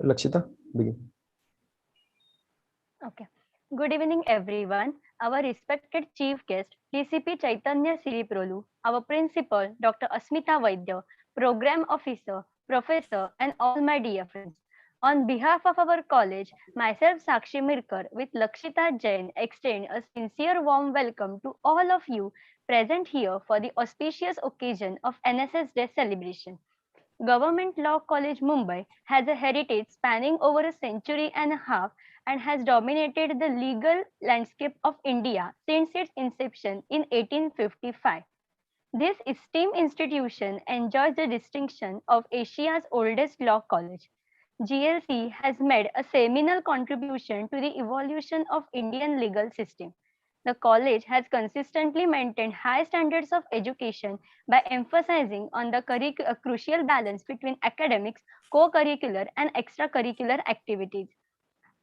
Lakshita, begin. Okay. Good evening, everyone. Our respected chief guest, DCP Chaitanya Siriprolu, our principal, Dr. Asmita Vaidya, program officer, professor, and all my dear friends. On behalf of our college, myself Sakshi Mirkar with Lakshita Jain extend a sincere warm welcome to all of you present here for the auspicious occasion of NSS Day celebration. Government Law College Mumbai has a heritage spanning over a century and a half and has dominated the legal landscape of India since its inception in 1855. This esteemed institution enjoys the distinction of Asia's oldest law college. GLC has made a seminal contribution to the evolution of Indian legal system. The college has consistently maintained high standards of education by emphasizing on the crucial balance between academics, co-curricular and extracurricular activities.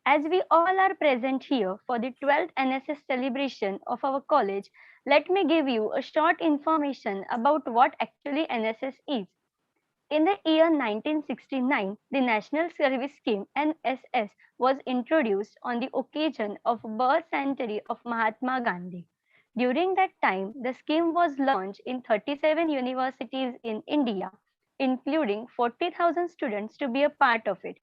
As we all are present here for the 12th NSS celebration of our college, let me give you a short information about what actually NSS is. In the year 1969, the National Service Scheme (NSS) was introduced on the occasion of birth centenary of Mahatma Gandhi. During that time, the scheme was launched in 37 universities in India, including 40,000 students to be a part of it.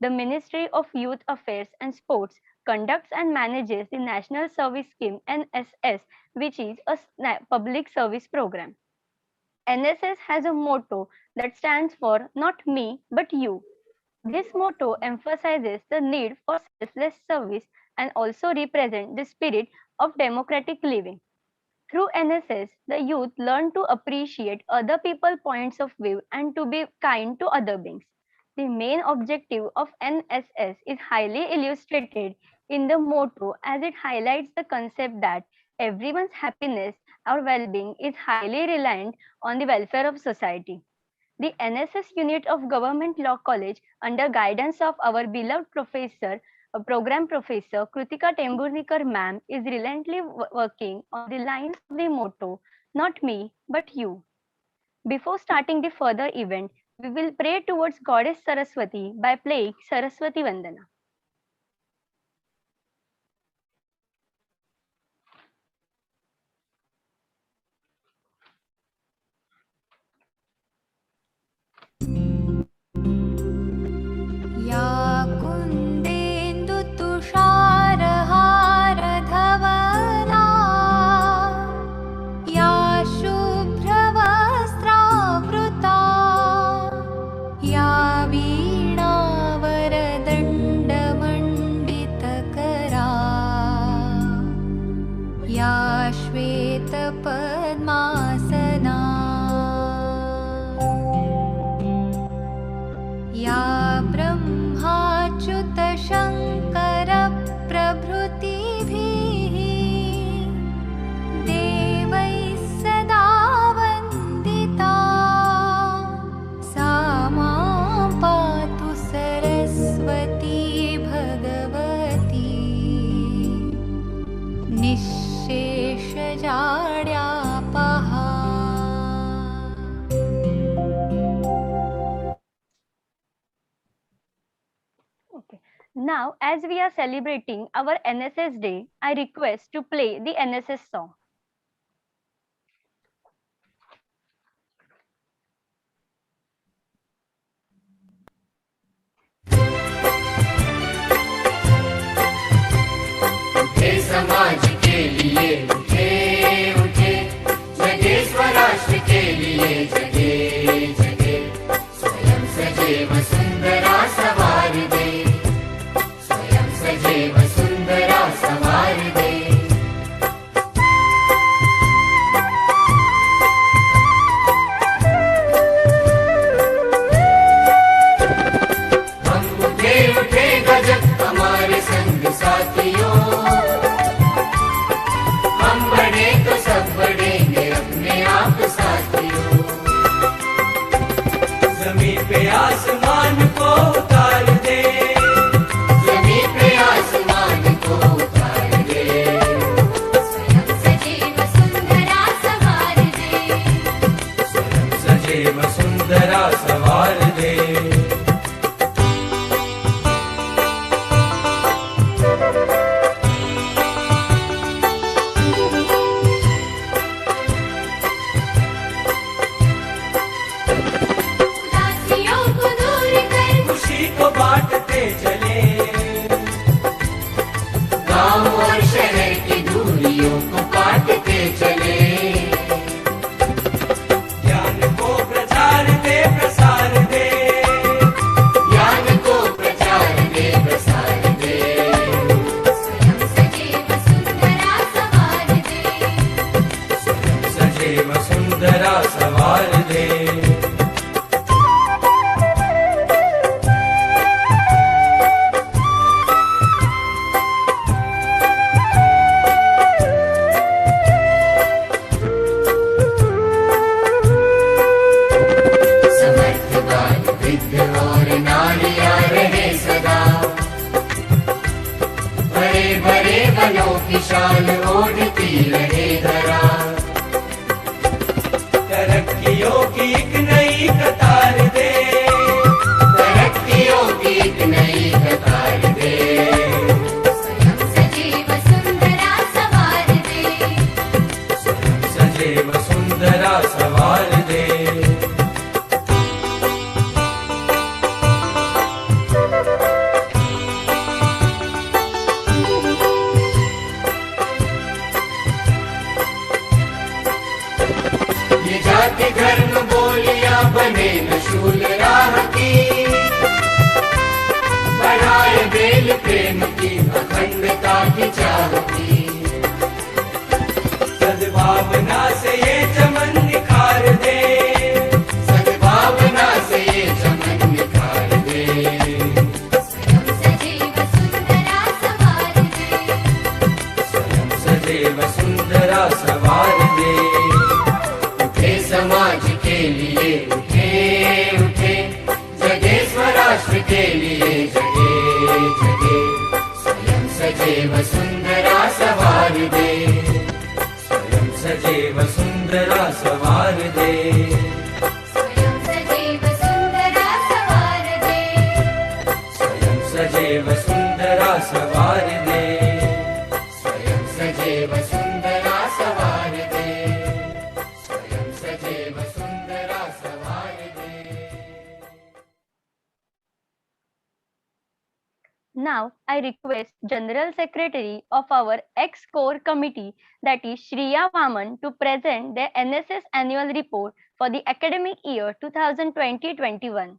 The Ministry of Youth Affairs and Sports conducts and manages the National Service Scheme (NSS), which is a public service program. NSS has a motto that stands for not me but you. This motto emphasizes the need for selfless service and also represents the spirit of democratic living. Through NSS, the youth learn to appreciate other people's points of view and to be kind to other beings. The main objective of NSS is highly illustrated in the motto as it highlights the concept that everyone's happiness or well-being is highly reliant on the welfare of society. The NSS unit of Government Law College, under guidance of our beloved professor, program professor Kritika Temburnikar ma'am, is relentlessly working on the lines of the motto, not me, but you. Before starting the further event, we will pray towards Goddess Saraswati by playing Saraswati Vandana. या कुन्देन्दुतुषारहारधवला या शुभ्रवस्त्रावृता या वीणावरदण्डमण्डितकरा या श्वेतपद्मासना या ब्रह्माच्युतशङ्करप्रभृतिभिः देवैः सदा वन्दिता सा मां पातु Saraswati Bhagwati निःशेषजाड्यापहा. Now, as we are celebrating our NSS Day, I request to play the NSS song. उठे समाज के लिए उठे उठे, जगे स्वराष्ट्र के लिए जगे जगे, स्वयं सजे वसुंधरा सवार दे, स्वयं सजे वसुंधरा सवार दे. हम उठे उठे गजब हमारे संग साथियों, हम बढ़े तो सब बढ़ेंगे अपने आप साथियों. गांव और शहर की दूरियों को काटते चले। ज्ञान को प्रचार दे प्रसार दे, ज्ञान को प्रचार दे प्रसार दे। स्वयं सजीव सुंदरा सवार दे, स्वयं सजीव सुंदरा सवार दे। और नारियां रहे सदा, बड़े बड़े वनों की शान ओढ़ती रहे धरा। तरक्कियों की एक नई कतार दे, तरक्कियों की एक नई कतार दे। स्वयं सजीव सुंदरा सवार दे, स्वयं सजीव सुंदरा सवार दे। जाति धर्म बोलियां बने न शूल राह की, बढ़ाए बेल प्रेम की अखंडता की चाह की। सद्भावना से ये चमन निखार दे, सद्भावना से ये चमन निखार दे। स्वयं सजीव सुंदरा सवार दे, स्वयं सजीव सुंदरा सवार दे। समाज के लिए उठे उठे, जगे स्वराष्ट्र के लिए जगे जगे। स्वयं सजीव सुंदरा सवार दे, स्वयं सजीव सुंदरा सवार दे। स्वयं सजीव सुंदरा सवार दे, स्वयं सजीव सुंदरा सवार दे। स्वयं सजीव सुंदरा सवार दे, स्वयं सजीव सुंदरा सवार दे। Now, I request General Secretary of our ex-core committee, that is Shriya Vaman, to present the NSS annual report for the academic year 2020-21.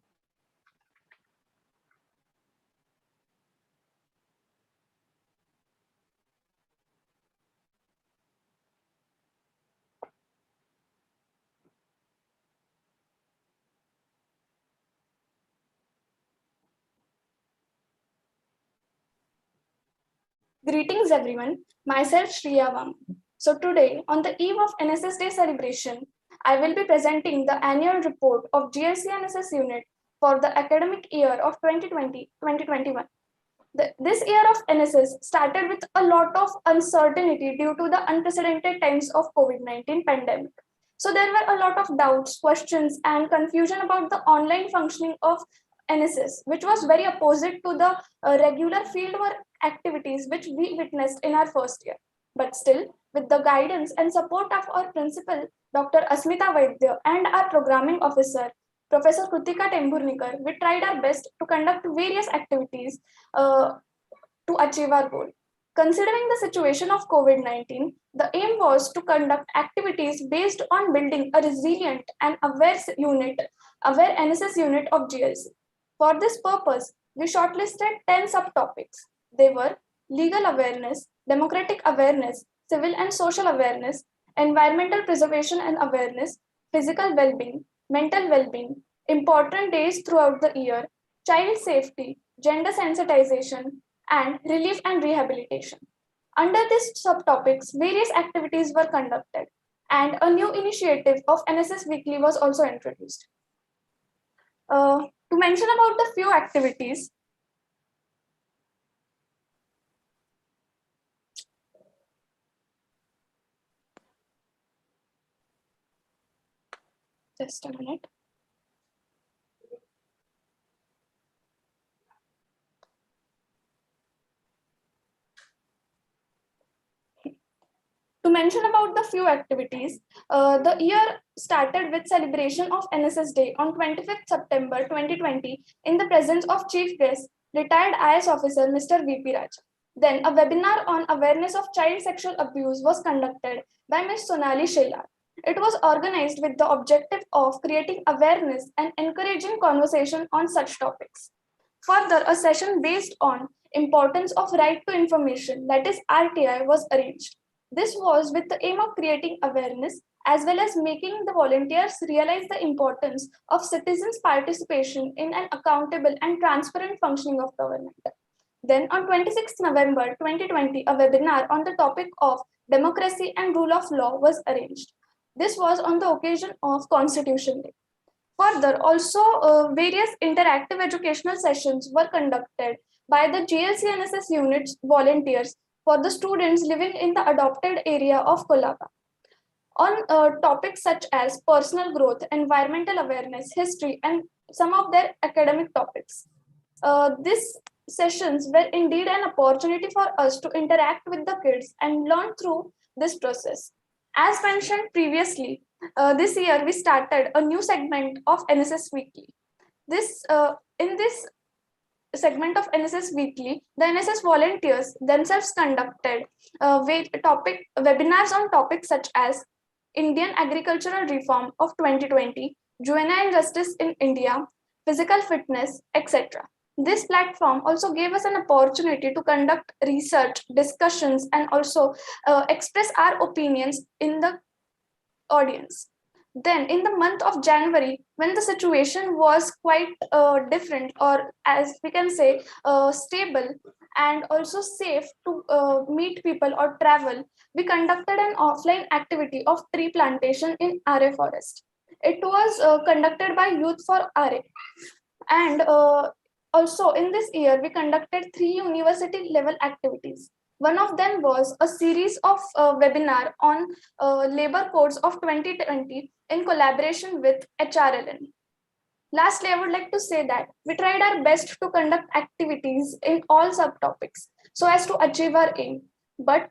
Greetings everyone, myself Shriya Vam. So today, on the eve of NSS Day celebration, I will be presenting the annual report of GLC NSS unit for the academic year of 2020-2021. This year of NSS started with a lot of uncertainty due to the unprecedented times of COVID-19 pandemic. So there were a lot of doubts, questions, and confusion about the online functioning of NSS, which was very opposite to the regular fieldwork activities which we witnessed in our first year. But still, with the guidance and support of our principal, Dr. Asmita Vaidya, and our programming officer, Professor Kritika Temburnekar, we tried our best to conduct various activities to achieve our goal. Considering the situation of COVID-19, the aim was to conduct activities based on building a resilient and aware NSS unit of GLC. For this purpose, we shortlisted 10 subtopics. They were legal awareness, democratic awareness, civil and social awareness, environmental preservation and awareness, physical well-being, mental well-being, important days throughout the year, child safety, gender sensitization, and relief and rehabilitation. Under these subtopics, various activities were conducted, and a new initiative of NSS Weekly was also introduced. To mention about the few activities, just a minute. To mention about the few activities, the year started with celebration of NSS Day on 25th September 2020 in the presence of Chief Guest, retired IS officer Mr. VP Raja. Then a webinar on awareness of child sexual abuse was conducted by Ms. Sonali Shelar. It was organized with the objective of creating awareness and encouraging conversation on such topics. Further, a session based on importance of right to information, that is RTI, was arranged. This was with the aim of creating awareness as well as making the volunteers realize the importance of citizens' participation in an accountable and transparent functioning of government. Then on 26th November 2020, a webinar on the topic of democracy and rule of law was arranged. This was on the occasion of Constitution Day. Further, also various interactive educational sessions were conducted by the GLC NSS units volunteers for the students living in the adopted area of Kolaba on topics such as personal growth, environmental awareness, history, and some of their academic topics. These sessions were indeed an opportunity for us to interact with the kids and learn through this process. As mentioned previously, this year we started a new segment of NSS Weekly. In this segment of NSS Weekly, the NSS volunteers themselves conducted webinars on topics such as Indian agricultural reform of 2020, juvenile justice in India, physical fitness, etc. This platform also gave us an opportunity to conduct research, discussions, and also express our opinions in the audience. Then, in the month of January, when the situation was quite different, or as we can say, stable and also safe to meet people or travel, we conducted an offline activity of tree plantation in RA Forest. It was conducted by Youth for RA. And also in this year, we conducted 3 university level activities. One of them was a series of webinar on labor codes of 2020 in collaboration with HRLN. Lastly, I would like to say that we tried our best to conduct activities in all subtopics so as to achieve our aim, but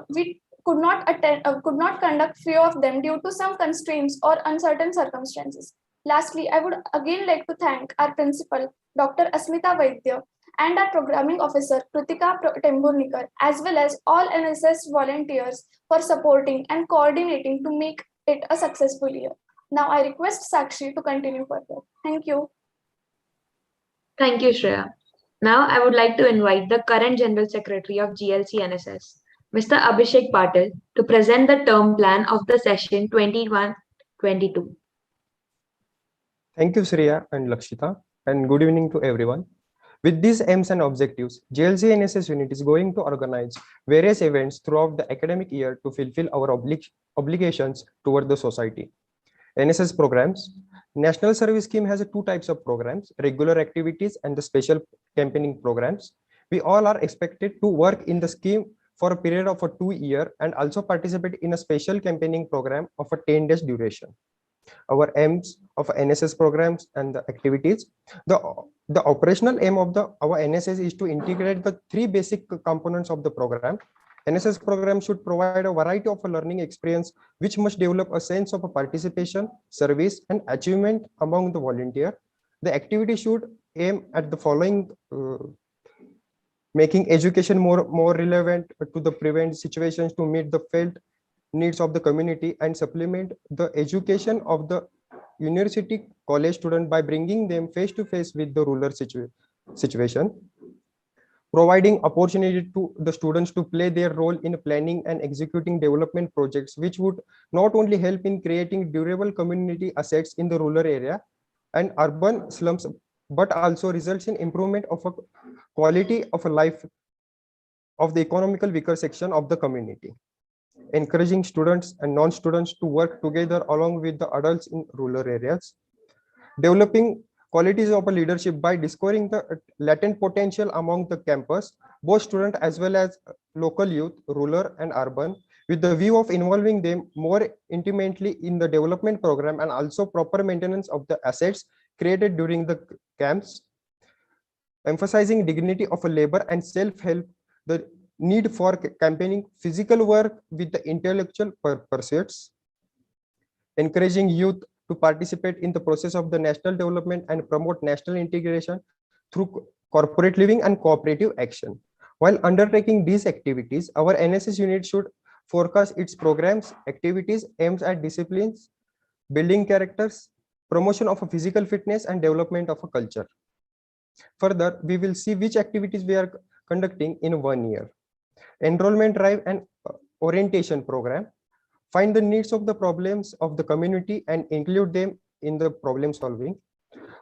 we could not conduct few of them due to some constraints or uncertain circumstances. Lastly, I would again like to thank our principal, Dr. Asmita Vaidya, and our programming officer, Kritika Tembulnikar, as well as all NSS volunteers for supporting and coordinating to make it a successful year. Now I request Sakshi to continue further. Thank you. Thank you, Shreya. Now I would like to invite the current General Secretary of GLC NSS, Mr. Abhishek Patil, to present the term plan of the session 21-22. Thank you, Shreya and Lakshita, and good evening to everyone. With these aims and objectives, GLC NSS unit is going to organize various events throughout the academic year to fulfill our obligations toward the society. NSS programs. National Service Scheme has 2 types of programs, regular activities and the special campaigning programs. We all are expected to work in the scheme for a period of 2 years and also participate in a special campaigning program of a 10 days duration. Our aims of NSS programs and the activities. The operational aim of our NSS is to integrate the 3 basic components of the program. NSS program should provide a variety of learning experience which must develop a sense of participation, service, and achievement among the volunteer. The activity should aim at the following: making education more relevant to the prevent situations to meet the felt needs of the community and supplement the education of the university college student by bringing them face to face with the rural situation. Providing opportunity to the students to play their role in planning and executing development projects, which would not only help in creating durable community assets in the rural area and urban slums, but also results in improvement of a quality of a life of the economical weaker section of the community. Encouraging students and non-students to work together along with the adults in rural areas. Developing qualities of a leadership by discovering the latent potential among the campus, both student as well as local youth, rural and urban, with the view of involving them more intimately in the development program and also proper maintenance of the assets created during the camps. Emphasizing dignity of a labor and self-help, the need for campaigning physical work with the intellectual pursuits. Encouraging youth to participate in the process of the national development and promote national integration through corporate living and cooperative action. While undertaking these activities, our NSS unit should forecast its programs, activities aimed at disciplines, building characters, promotion of a physical fitness, and development of a culture. Further, we will see which activities we are conducting in 1 year. Enrollment drive and orientation program. Find the needs of the problems of the community and include them in the problem solving.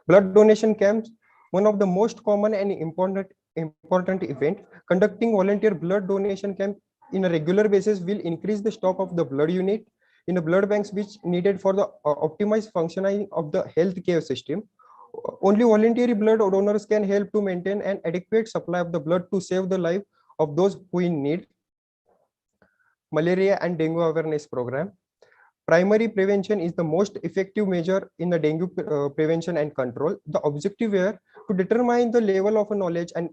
Blood donation camps, one of the most common and important event. Conducting volunteer blood donation camp in a regular basis will increase the stock of the blood unit in the blood banks which needed for the optimized functioning of the healthcare system. Only voluntary blood donors can help to maintain an adequate supply of the blood to save the life of those who in need. Malaria and dengue awareness program. Primary prevention is the most effective measure in the dengue prevention and control. The objective here to determine the level of knowledge and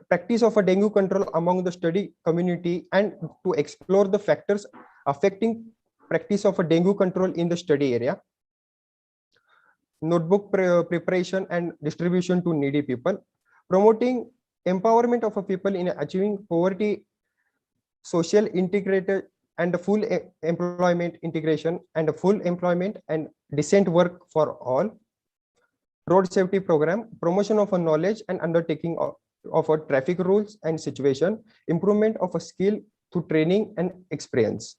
practice of a dengue control among the study community and to explore the factors affecting practice of a dengue control in the study area. Notebook preparation and distribution to needy people. Promoting empowerment of a people in achieving poverty, social integrated and the full employment integration and the full employment and decent work for all. Road safety program, promotion of a knowledge and undertaking of a traffic rules and situation, improvement of a skill through training and experience.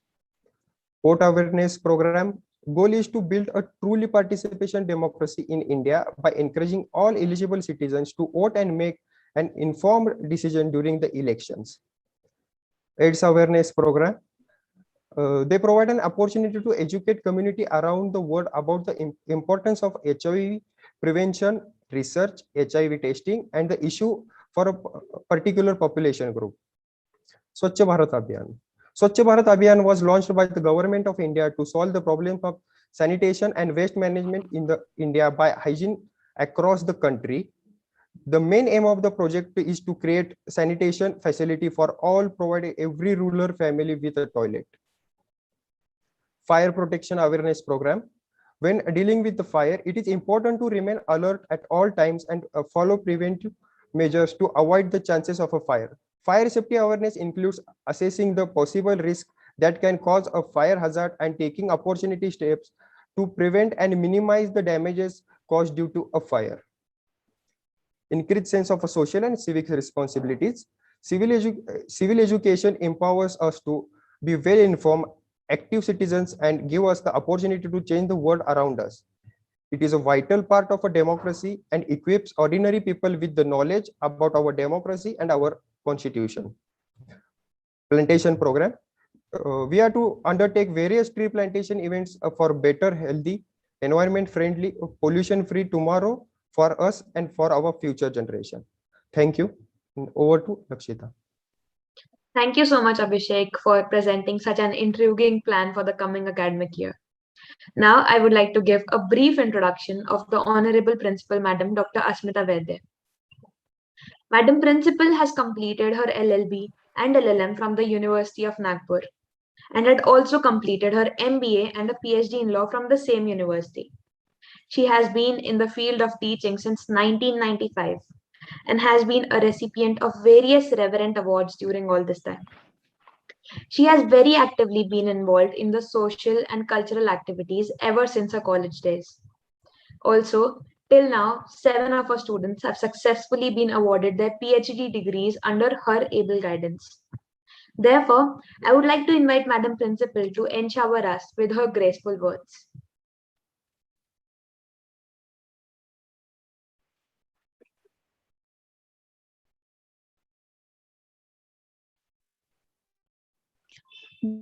Vote awareness program, goal is to build a truly participation democracy in India by encouraging all eligible citizens to vote and make an informed decision during the elections. AIDS awareness program, they provide an opportunity to educate community around the world about the importance of HIV prevention, research, HIV testing, and the issue for a particular population group. Swachh Bharat Abhiyan. Swachh Bharat Abhiyan was launched by the government of India to solve the problem of sanitation and waste management in India by hygiene across the country. The main aim of the project is to create sanitation facility for all, providing every rural family with a toilet. Fire protection awareness program. When dealing with the fire, it is important to remain alert at all times and follow preventive measures to avoid the chances of a fire. Fire safety awareness includes assessing the possible risk that can cause a fire hazard and taking opportunity steps to prevent and minimize the damages caused due to a fire. Increased sense of social and civic responsibilities. Civil education empowers us to be well informed, active citizens and give us the opportunity to change the world around us. It is a vital part of a democracy and equips ordinary people with the knowledge about our democracy and our constitution. Plantation program. We are to undertake various tree plantation events for better, healthy, environment friendly, pollution free tomorrow for us and for our future generation. Thank you. Over to Lakshita. Thank you so much, Abhishek, for presenting such an intriguing plan for the coming academic year. Now, I would like to give a brief introduction of the Honorable Principal, Madam Dr. Asmita Vaidya. Madam Principal has completed her LLB and LLM from the University of Nagpur and had also completed her MBA and a PhD in law from the same university. She has been in the field of teaching since 1995 and has been a recipient of various relevant awards during all this time. She has very actively been involved in the social and cultural activities ever since her college days. Also, till now, 7 of her students have successfully been awarded their PhD degrees under her able guidance. Therefore, I would like to invite Madam Principal to enshower us with her graceful words.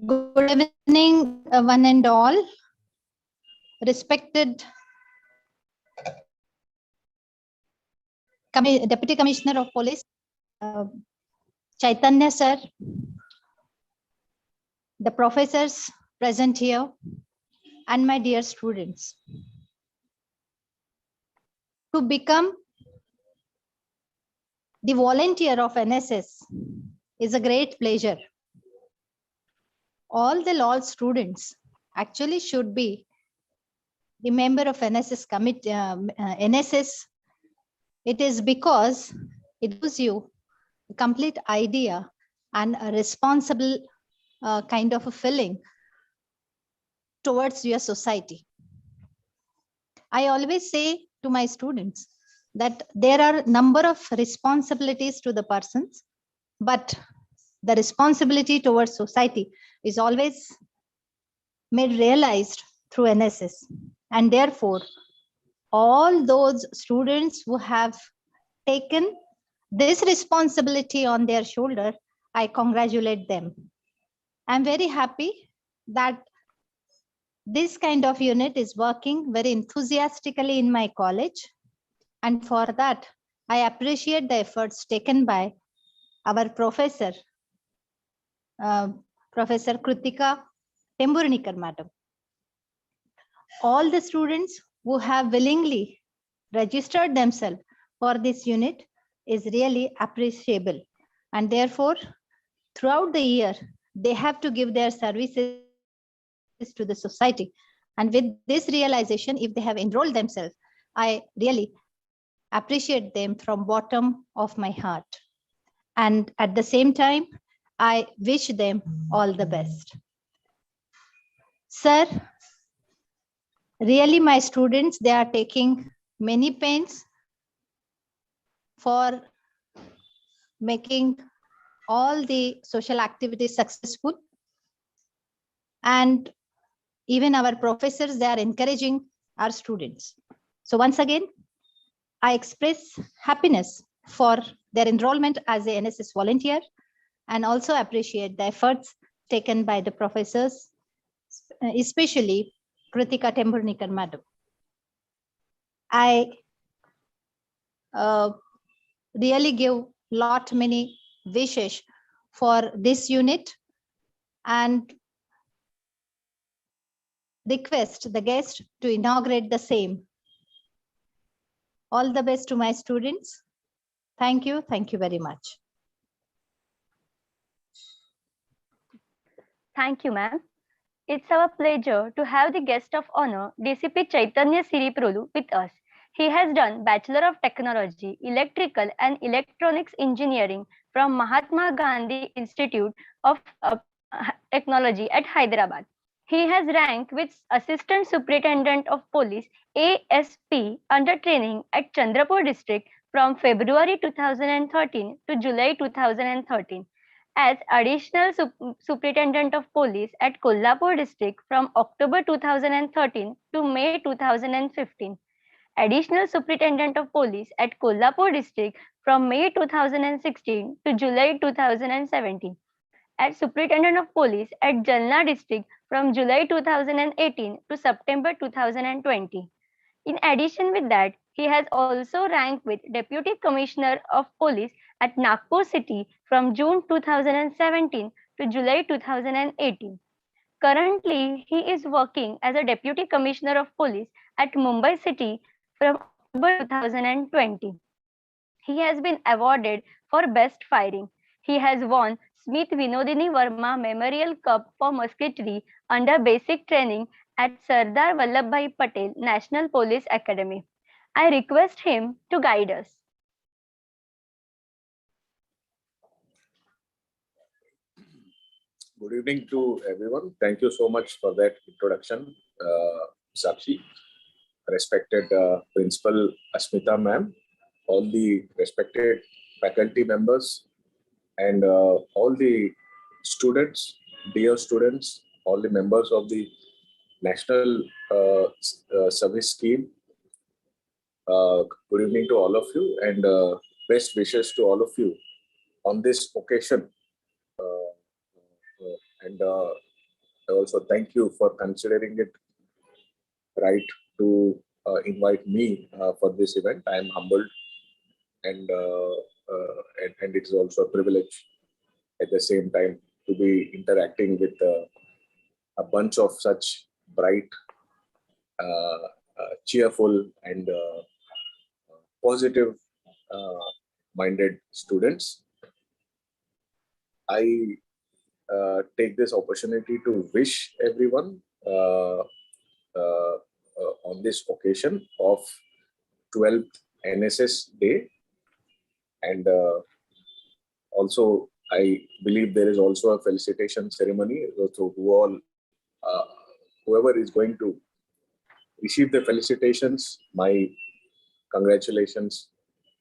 Good evening, one and all. Respected Deputy Commissioner of Police, Chaitanya sir, the professors present here, and my dear students. To become the volunteer of NSS is a great pleasure. All the law students actually should be the member of NSS committee. NSS, it is because it gives you complete idea and a responsible kind of a feeling towards your society. I always say to my students that there are number of responsibilities to the persons, but the responsibility towards society is always made realized through NSS. And therefore, all those students who have taken this responsibility on their shoulder, I congratulate them. I'm very happy that this kind of unit is working very enthusiastically in my college. And for that, I appreciate the efforts taken by our professor, Professor Kritika Temburnikar madam. All the students who have willingly registered themselves for this unit is really appreciable. And therefore, throughout the year, they have to give their services to the society. And with this realization, if they have enrolled themselves, I really appreciate them from bottom of my heart. And at the same time, I wish them all the best. Sir, really my students, they are taking many pains for making all the social activities successful. And even our professors, they are encouraging our students. So once again, I express happiness for their enrollment as a NSS volunteer and also appreciate the efforts taken by the professors, especially Kritika Temburnikar madam. I really give lot many wishes for this unit and request the guest to inaugurate the same. All the best to my students. Thank you very much. Thank you, ma'am. It's our pleasure to have the guest of honor, DCP Chaitanya Siriprolu, with us. He has done Bachelor of Technology, Electrical and Electronics Engineering from Mahatma Gandhi Institute of Technology at Hyderabad. He has ranked with Assistant Superintendent of Police ASP under training at Chandrapur district from February 2013 to July 2013. As Additional Superintendent of Police at Kolhapur district from October 2013 to May 2015. Additional Superintendent of Police at Kolhapur district from May 2016 to July 2017. As Superintendent of Police at Jalna district from July 2018 to September 2020. In addition with that, he has also ranked with Deputy Commissioner of Police at Nagpur City from June 2017 to July 2018. Currently, he is working as a Deputy Commissioner of Police at Mumbai City from October 2020. He has been awarded for Best Firing. He has won Smith Vinodini Verma Memorial Cup for musketry under basic training at Sardar Vallabhbhai Patel National Police Academy. I request him to guide us. Good evening to everyone. Thank you so much for that introduction, Sakshi. Respected Principal Asmita ma'am, all the respected faculty members, and all the students, dear students, all the members of the National Service Scheme. Good evening to all of you, and best wishes to all of you on this occasion. And I also thank you for considering it right to invite me for this event. I am humbled, and it is also a privilege at the same time to be interacting with a bunch of such bright, cheerful, and positive minded students. I take this opportunity to wish everyone on this occasion of 12th NSS Day, and Also, I believe there is also a felicitation ceremony. So whoever is going to receive the felicitations, my congratulations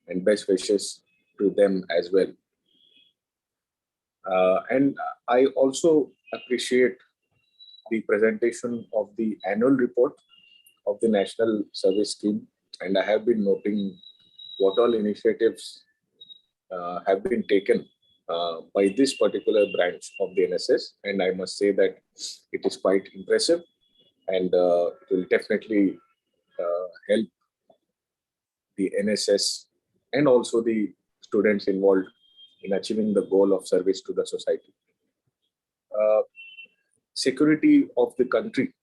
and best wishes to them as well. And I also appreciate the presentation of the annual report of the National Service Scheme, and I have been noting what all initiatives have been taken by this particular branch of the NSS, and I must say that it is quite impressive, and it will definitely help the NSS and also the students involved in achieving the goal of service to the society. Security of the country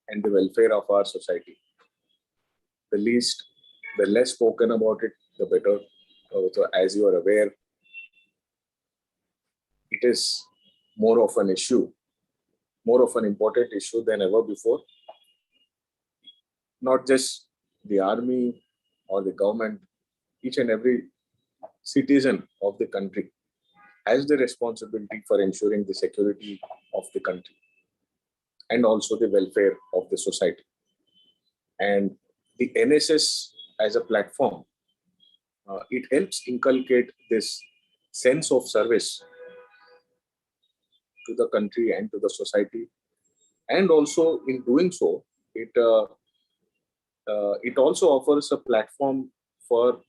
and the welfare of our society. The less spoken about it, the better. So as you are aware, it is more of an issue, more of an important issue than ever before. Not just the army or the government, each and every citizen of the country has the responsibility for ensuring the security of the country and also the welfare of the society. And the NSS as a platform, it helps inculcate this sense of service to the country and to the society. And also in doing so, it also offers a platform for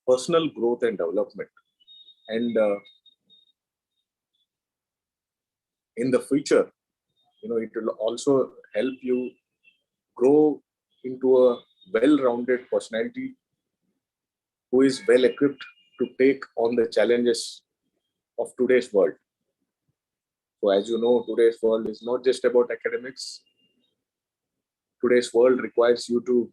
personal growth and development. And in the future, it will also help you grow into a well-rounded personality who is well equipped to take on the challenges of today's world. So as you know, today's world is not just about academics. Today's world requires you to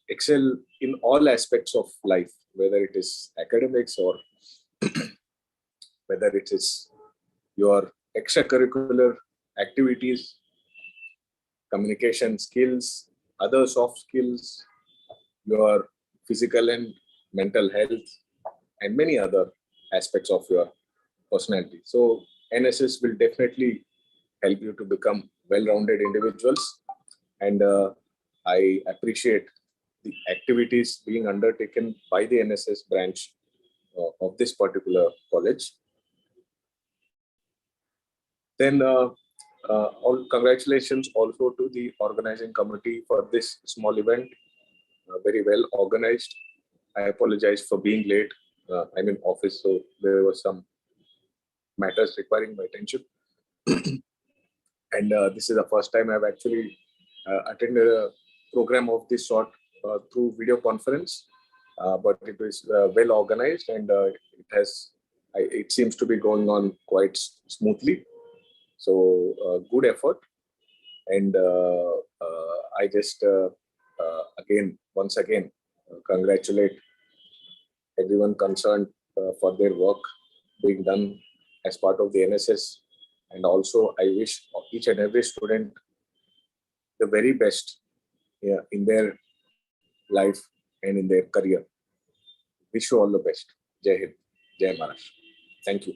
excel in all aspects of life, whether it is academics or whether it is your extracurricular activities, communication skills, other soft skills, your physical and mental health, and many other aspects of your personality. So NSS will definitely help you to become well-rounded individuals. And I appreciate the activities being undertaken by the NSS branch of this particular college. Then all congratulations also to the organizing committee for this small event. Very well organized. I apologize for being late. I'm in office, so there were some matters requiring my attention. And this is the first time I've actually attended a program of this sort through video conference. But it was well organized, and it seems to be going on quite smoothly. So good effort, and I just once again congratulate everyone concerned for their work being done as part of the NSS, and also I wish each and every student the very best in their life and in their career. Wish you all the best. Jai Hind, Jai Maharashtra. Thank you.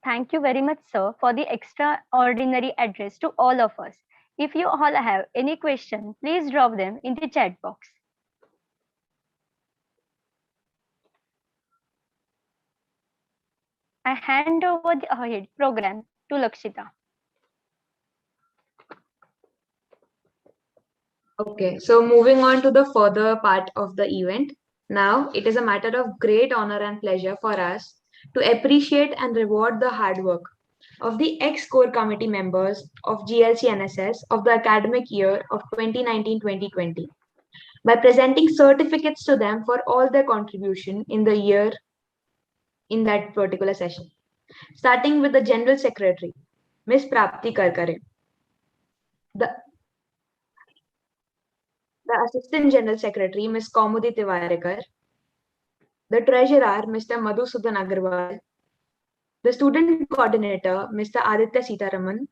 Thank you very much, sir, for the extraordinary address to all of us. If you all have any question, please drop them in the chat box. I hand over the ahead program to Lakshita. Okay, so moving on to the further part of the event. Now, it is a matter of great honor and pleasure for us to appreciate and reward the hard work of the ex-core committee members of GLC NSS of the academic year of 2019-2020 by presenting certificates to them for all their contribution in the year in that particular session. Starting with the General Secretary, Ms. Prapti Karkare. The Assistant General Secretary, Ms. Kaumudi Tiwarekar, the Treasurer, Mr. Madhusudan Agarwal, the Student Coordinator, Mr. Aditya Sitaraman,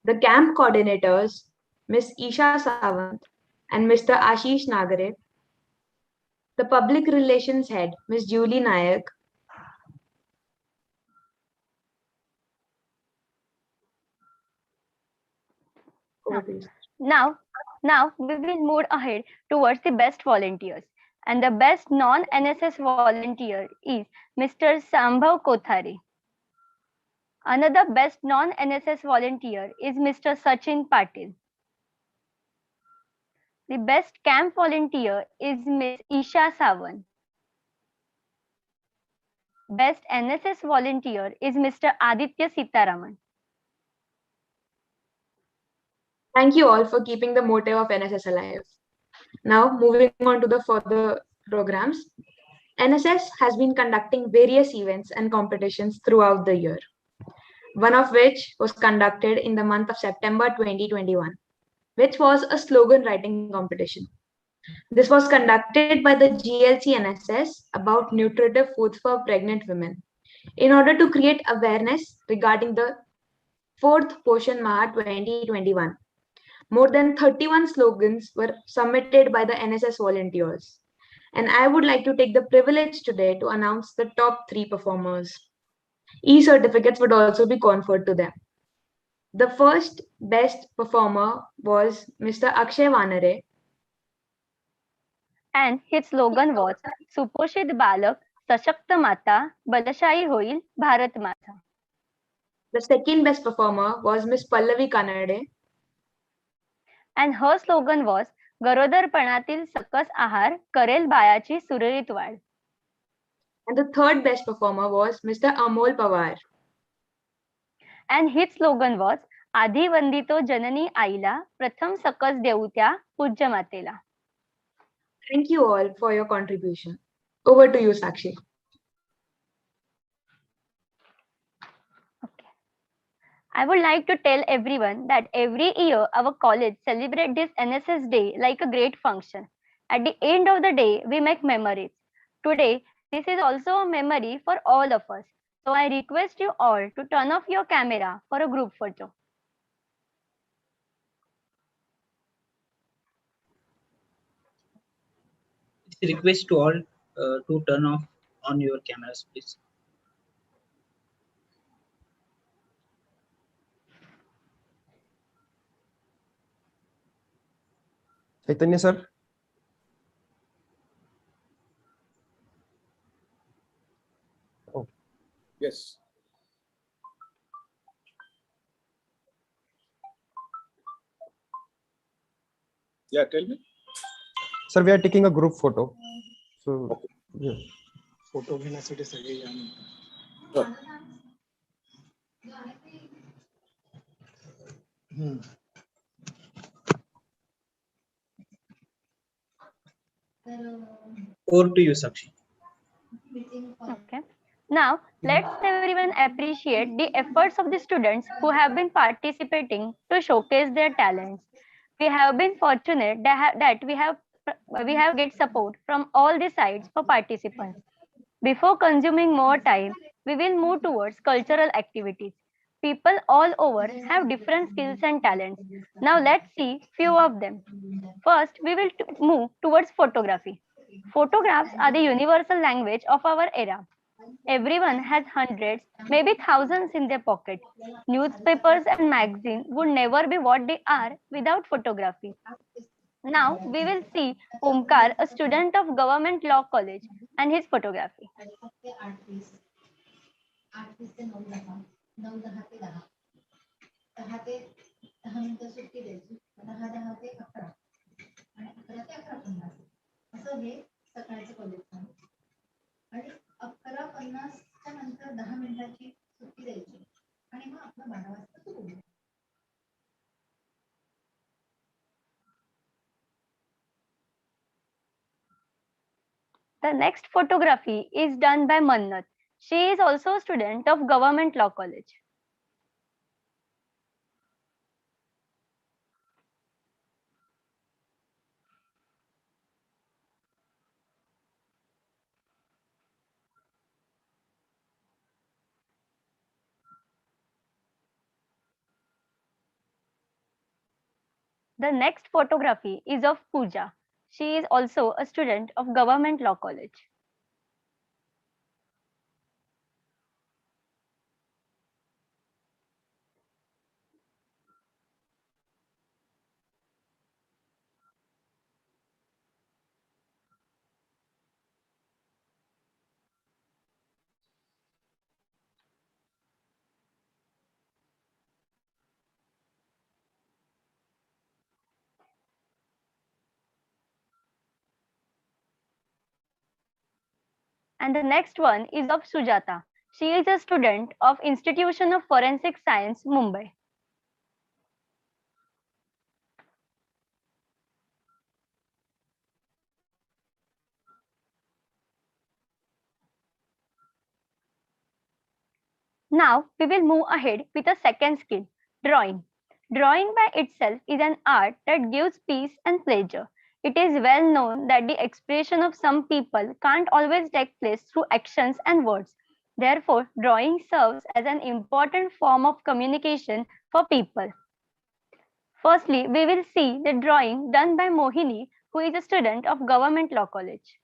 the Camp Coordinators, Ms. Isha Sawant, and Mr. Ashish Nagare. The Public Relations Head, Ms. Julie Nayak. Over to you. Now, now we will move ahead towards the best volunteers. And the best non-NSS volunteer is Mr. Sambhav Kothari. Another best non-NSS volunteer is Mr. Sachin Patil. The best camp volunteer is Miss Isha Sawan. Best NSS volunteer is Mr. Aditya Sitaraman. Thank you all for keeping the motive of NSS alive. Now, moving on to the further programs. NSS has been conducting various events and competitions throughout the year, one of which was conducted in the month of September 2021, which was a slogan writing competition. This was conducted by the GLC NSS about nutritive foods for pregnant women in order to create awareness regarding the 4th Poshan Maha 2021. More than 31 slogans were submitted by the NSS volunteers. And I would like to take the privilege today to announce the top 3 performers. E-certificates would also be conferred to them. The first best performer was Mr. Akshay Vanare. And his slogan was Suposhit Balak, Sashakta Mata, Balashahi Hoil, Bharat Mata. The second best performer was Miss Pallavi Kanade. And her slogan was गरोदरपणातील सकस आहार करेल बायाची सुरळीत वाढ. And the third best performer was Mr. Amol Pawar. And his slogan was आधी वंदितो जननी आईला प्रथम सकस देऊ त्या पूज्य मातेला. Thank you all for your contribution. Over to you, Sakshi. Okay. I would like to tell everyone that every year our college celebrates this NSS day like a great function. At the end of the day, we make memories. Today, this is also a memory for all of us. So I request you all to turn off your camera for a group photo. Request to all to turn off on your cameras, please. Chaitanya sir. Oh, Yes. Yeah, tell me. sir, we are taking a group photo. So, yeah. Photo घेण्यासाठी सगळे या Sure. Over to you, Sakshi. Okay. Now, let's everyone appreciate the efforts of the students who have been participating to showcase their talents. We have been fortunate that we have get support from all the sides for participants. Before consuming more time, we will move towards cultural activities. People all over have different skills and talents. Now let's see few of them. First, we will move towards photography. Photographs are the universal language of our era. Everyone has hundreds, maybe thousands in their pocket. Newspapers and magazines would never be what they are without photography. Now we will see Omkar, a student of Government Law College, and his photography. 8 ते 9:10, 9:10 ते 10, 10 ते 10 मिनिटं सुट्टी द्यायची, 10:10 ते 11 आणि 11 ते 11:50 असं हे सकाळचं कॉलेज आहे. आणि 11:50च्या नंतर 10 मिनिटाची सुट्टी द्यायची आणि मग आपलं 12 वाजता सुरू होईल. The next photography is done by Mannat. She is also a student of Government Law College. The next photography is of Pooja. She is also a student of Government Law College. And the next one is of Sujata. She is a student of Institution of Forensic Science, Mumbai. Now we will move ahead with a second skill, drawing. Drawing by itself is an art that gives peace and pleasure. It is well known that the expression of some people can't always take place through actions and words. Therefore, drawing serves as an important form of communication for people. Firstly, we will see the drawing done by Mohini, who is a student of Government Law College.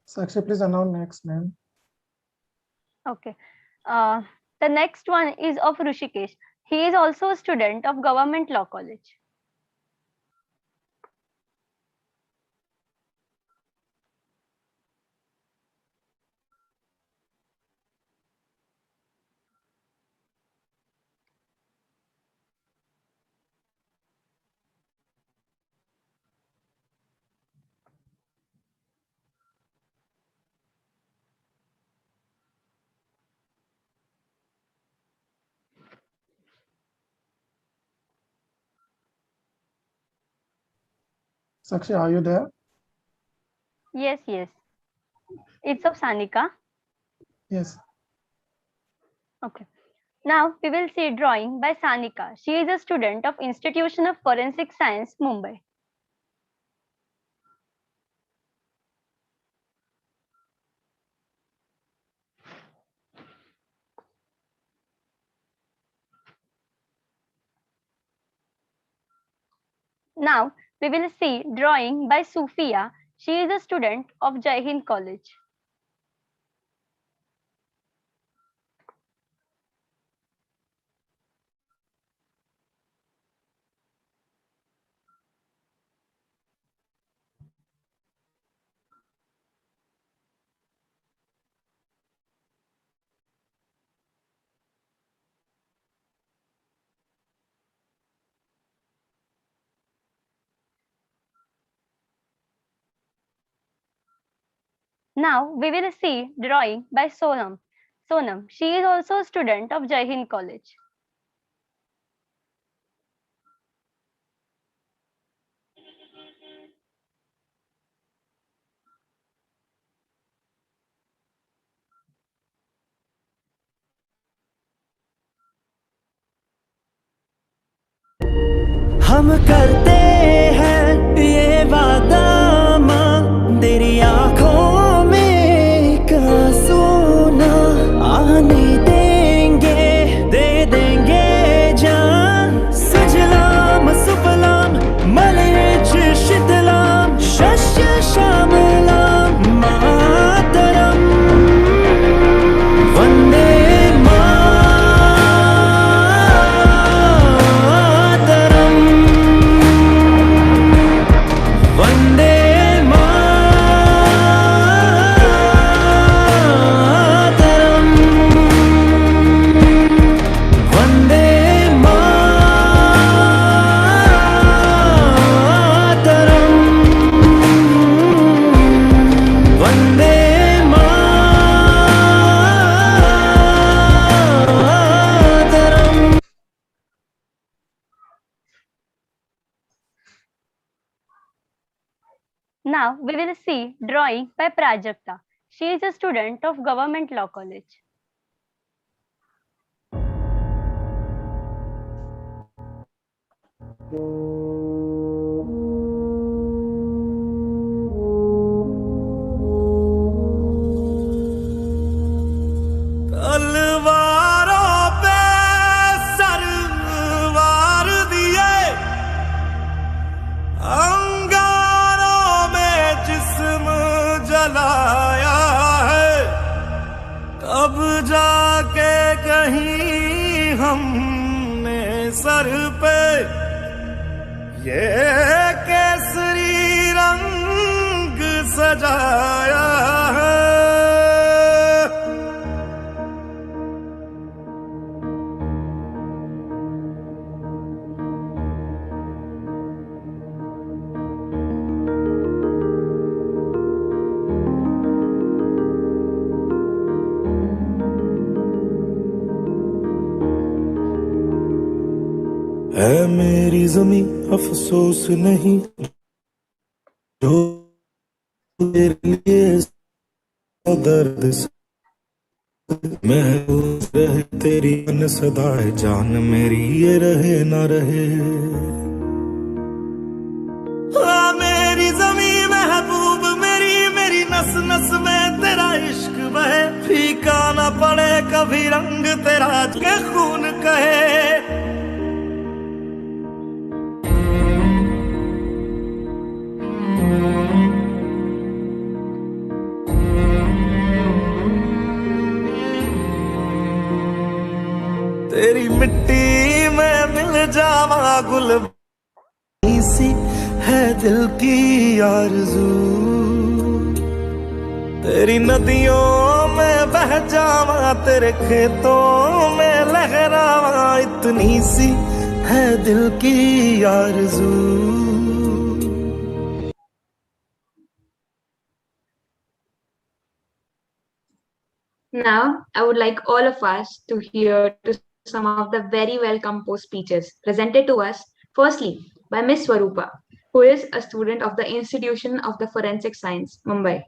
Sakshi, please announce next, ma'am. Okay. The next one is of Rushikesh. He is also a student of Government Law College. Sakshi, are you there? Yes, yes. It's of Sanika. Yes. Okay. Now we will see drawing by Sanika. She is a student of Institution of Forensic Science, Mumbai. Now we will see drawing by Sufia. She is a student of Jai Hind College. Now we will see drawing by Sonam. Sonam, she is also a student of Jai Hind College. हम करते हैं ये वादा मां तेरी आंखों में एक आंसू ना आने देंगे, दे देंगे जान सुजलाम सुफलाम मलयज शीतलाम शस्य श्यामलाम मातरम Vande Mataram. Now we will see drawing by Prajakta. She is a student of Government Law College. तलवारों पे सरवार दिए, अंगारों में जिस्म जलाया है, तब जाके कहीं हमने सर पे ये केसरी रंग सजाया है। है मेरी जमी अफसोस नहीं जो तेरे लिए दर्द से महफूज रहे तेरी अन सदाए जान मेरी ये रहे ना रहे। हाँ मेरी जमी महबूब मेरी मेरी नस नस में तेरा इश्क बहे, फीका ना पड़े कभी रंग तेरा के खून कहे। तेरी मिट्टी में मिल जावा गुल सी है दिल की आरज़ू, तेरी नदियों में बह जावा तेरे खेतों में लहरावा, इतनी सी है दिल की आरज़ू। Now, I would like all of us to hear to some of the very well composed speeches presented to us, firstly by Miss Swarupa, who is a student of the Institution of the Forensic Science, Mumbai.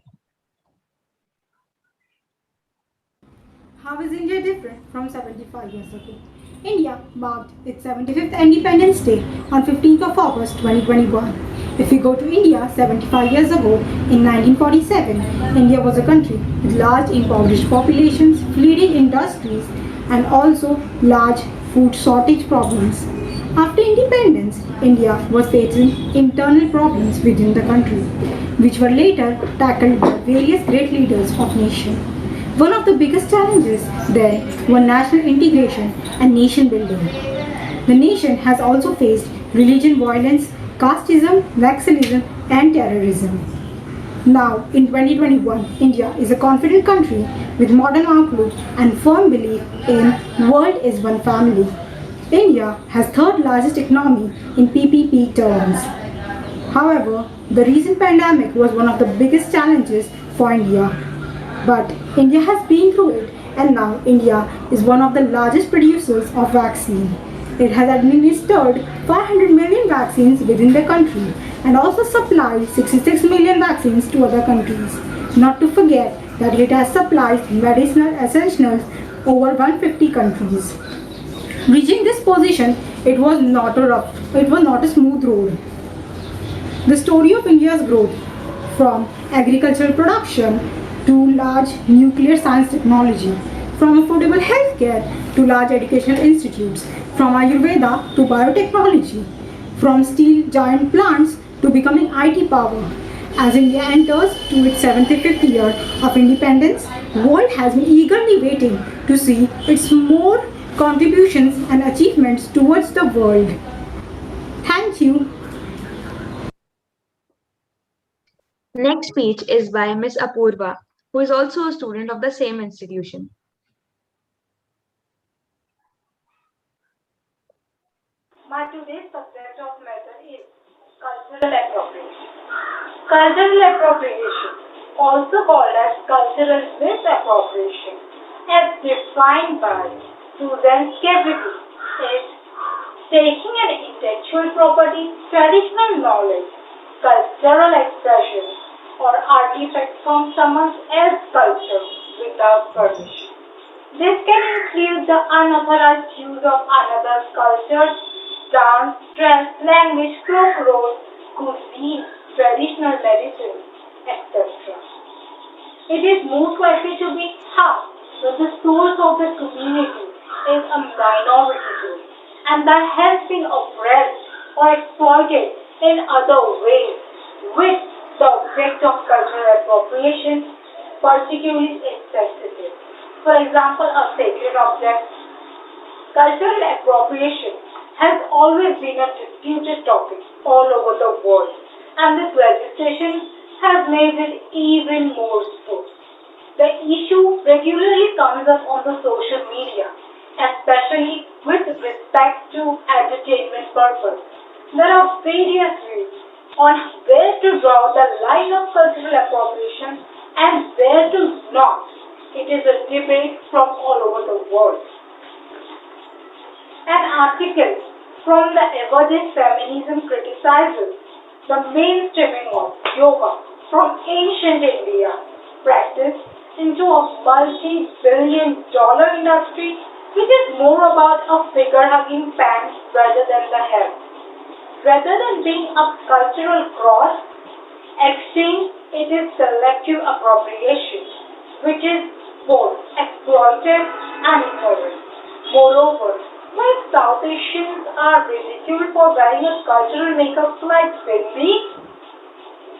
How is India different from 75 years ago? India marked its 75th Independence Day on 15th of August 2021. If we go to India 75 years ago, in 1947, India was a country with large impoverished populations, fleeting industries, and also large food shortage problems. After independence, India was facing internal problems within the country, which were later tackled by various great leaders of nation. One of the biggest challenges there were national integration and nation building. The nation has also faced religion violence, casteism, nationalism, and terrorism. Now, in 2021, India is a confident country with modern outlook and firm belief in world is one family. India has third largest economy in PPP terms. However, the recent pandemic was one of the biggest challenges for India. But India has been through it, and now India is one of the largest producers of vaccine. It has administered 500 million vaccines within the country and also supplied 66 million vaccines to other countries. Not to forget that it has supplied medicinal essentials over 150 countries. Reaching this position, it was not a smooth road. The story of India's growth from agricultural production to large nuclear science technology, from affordable healthcare to large educational institutes, from Ayurveda to biotechnology, from steel giant plants to becoming IT power. As India enters to its 75th year of independence, the world has been eagerly waiting to see its more contributions and achievements towards the world. Thank you. Next speech is by Miss Apurva, who is also a student of the same institution. My today's subject of matter is cultural appropriation. Cultural appropriation, also called as cultural misappropriation, as defined by Susan Kevricki, is taking an intellectual property, traditional knowledge, cultural expressions, artifact from someone else's culture without permission. This can include the unauthorized use of another's culture, dance, dress, language, folk roles, cuisine, traditional medicine, etc. It is most likely to be half that the source of the community is a minority group and that has been oppressed or exploited in other ways, with the object of cultural appropriation particularly insensitive. For example, a sacred object. Cultural appropriation has always been a disputed topic all over the world, and this legislation has made it even more so. The issue regularly comes up on the social media, especially with respect to entertainment purpose. There are various views on where to draw the line of cultural appropriation and where to not. It is a debate from all over the world. An article from the Everdeen Feminism criticizes the mainstreaming of yoga from ancient India practice into a multi-billion-dollar industry, which is more about a figure-hugging pants rather than the head. Rather than being a cultural cross exchange, it is selective appropriation, which is both exploitive and ignorant. Moreover, while South Asians are ridiculed for wearing a cultural makeup like Bindi,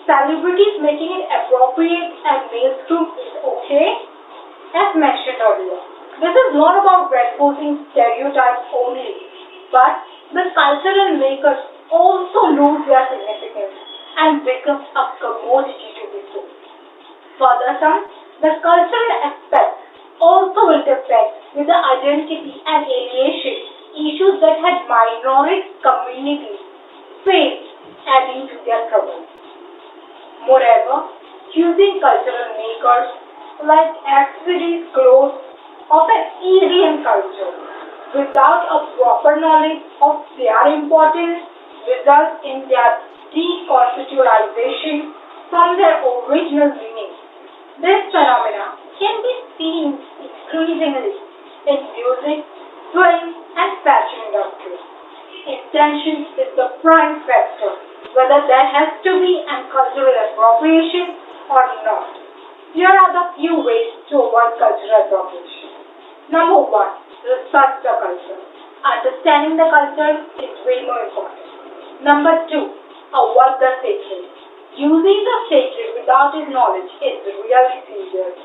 celebrities making it appropriate and mainstream is okay. As mentioned earlier, this is not about reinforcing stereotypes only, but the cultural makers also lose their significance and become a commodity to be sold. Furthermore, the cultural aspect also intersects with the identity and alienation issues that had minority communities faced, adding to their troubles. Moreover, choosing cultural makers like accessories, clothes of an Asian culture without a proper knowledge of their importance results in their deconceptualization from their original meaning. This phenomena can be seen increasingly in music, film, and fashion industries. Intention is the prime factor, whether there has to be an cultural appropriation or not. Here are the few ways to avoid cultural appropriation. Number one, respect the culture. Understanding the culture is way more important. Number two, avoid the sacred. Using the sacred without his knowledge is really serious.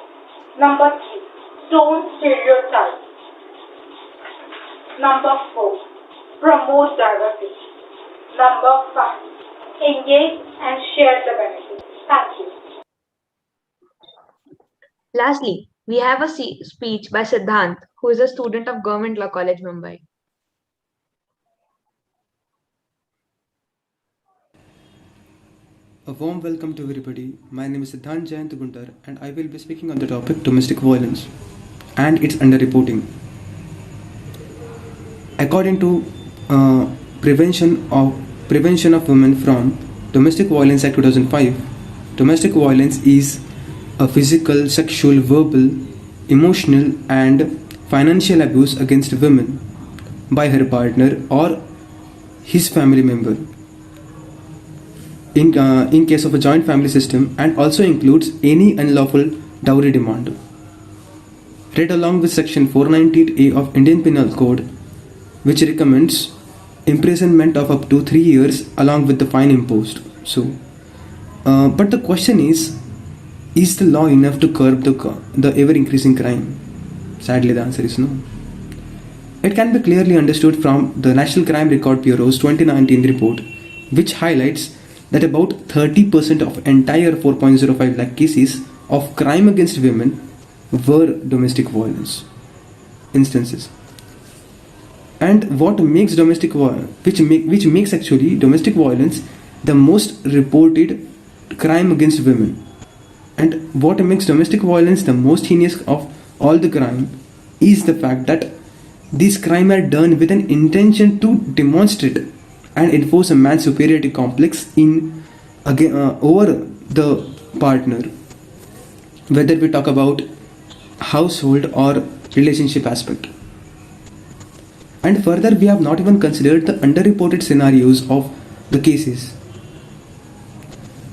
Number three, don't stereotype. Number four, promote diversity. Number five, engage and share the benefits. Thank you. Lastly, we have a speech by Siddhant, who is a student of Government Law College, Mumbai. A warm welcome to everybody. My name is Siddhant Jayantuguntar and I will be speaking on the topic domestic violence and its underreporting. According to Prevention of Women from Domestic Violence Act 2005, domestic violence is a physical, sexual, verbal, emotional and financial abuse against women by her partner or his family member in case of a joint family system, and also includes any unlawful dowry demand. Read along with section 498A of Indian Penal Code, which recommends imprisonment of up to 3 years along with the fine imposed. But the question is the law enough to curb the ever increasing crime? Sadly, the answer is no. It can be clearly understood from the National Crime Record Bureau's 2019 report, which highlights that about 30% of entire 4.05 lakh cases of crime against women were domestic violence instances. And what makes domestic violence, which makes actually domestic violence the most reported crime against women, and what makes domestic violence the most heinous of all the crime is the fact that these crimes are done with an intention to demonstrate and enforce a man's superiority complex over the partner, whether we talk about household or relationship aspect. And further, we have not even considered the underreported scenarios of the cases.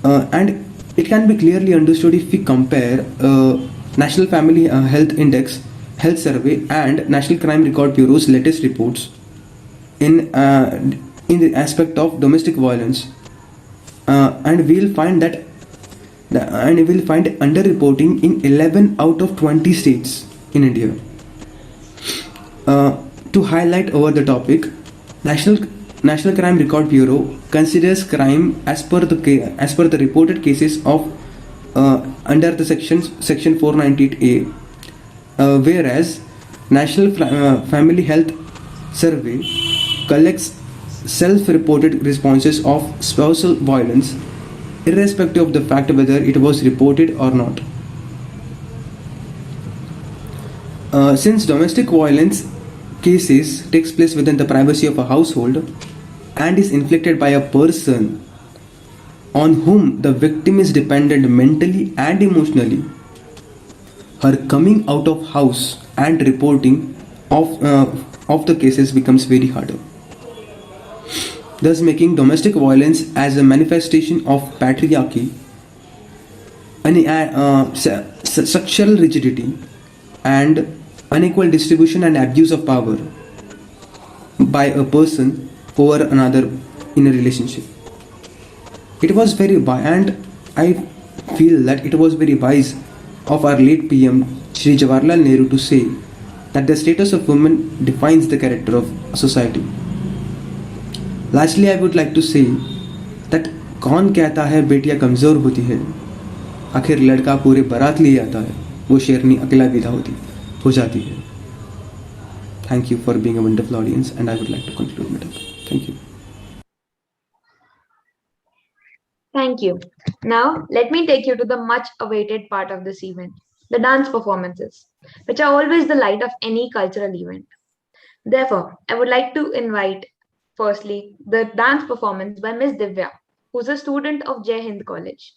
And it can be clearly understood if we compare National Family Health Index, Health Survey, and National Crime Record Bureau's latest reports in the aspect of domestic violence, and we'll find underreporting in 11 out of 20 states in India. To highlight over the topic, National Crime Record Bureau considers crime as per the reported cases of under the section 498A, whereas National Family Health Survey collects self-reported responses of spousal violence, irrespective of the fact whether it was reported or not. Since domestic violence cases takes place within the privacy of a household and is inflicted by a person on whom the victim is dependent mentally and emotionally, her coming out of house and reporting of the cases becomes very harder, thus making domestic violence as a manifestation of patriarchy, structural rigidity, and unequal distribution and abuse of power by a person over another in a relationship. It was very wise, and I feel that it was very wise of our late PM Shri Jawaharlal Nehru to say that the status of women defines the character of a society. Lastly, I would like to say that कौन कहता है बेटियां कमज़ोर होती है, आखिर लड़का पूरे बारात लिए आता है, वो शेरनी अकेला विदा हो जाती है. Thank you for being a wonderful audience, and I would like to conclude my talk. Thank you. Thank you. Now, let me take you to the much awaited part of this event, the dance performances, which are always the light of any cultural event. Therefore, I would like to invite, firstly, the dance performance by Miss Divya, who's a student of Jai Hind College.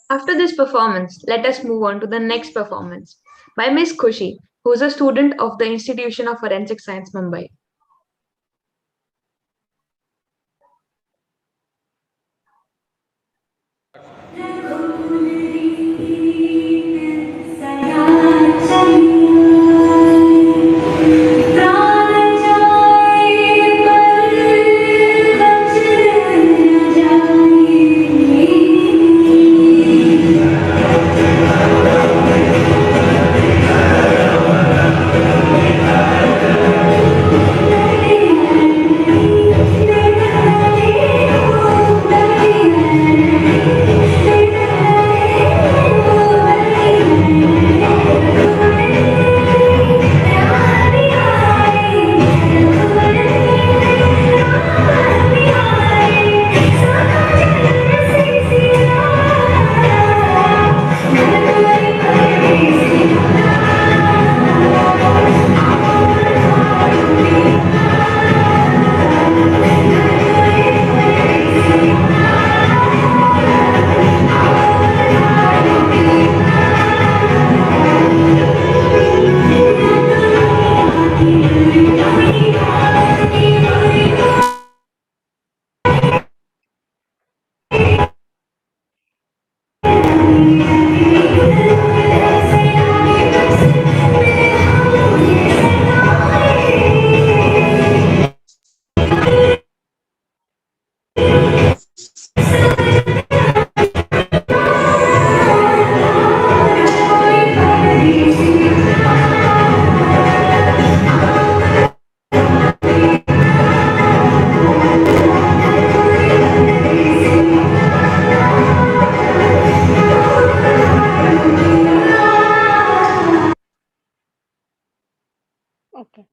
After this performance, let us move on to the next performance by Miss Khushi, who is a student of the Institution of Forensic Science, Mumbai. Okay.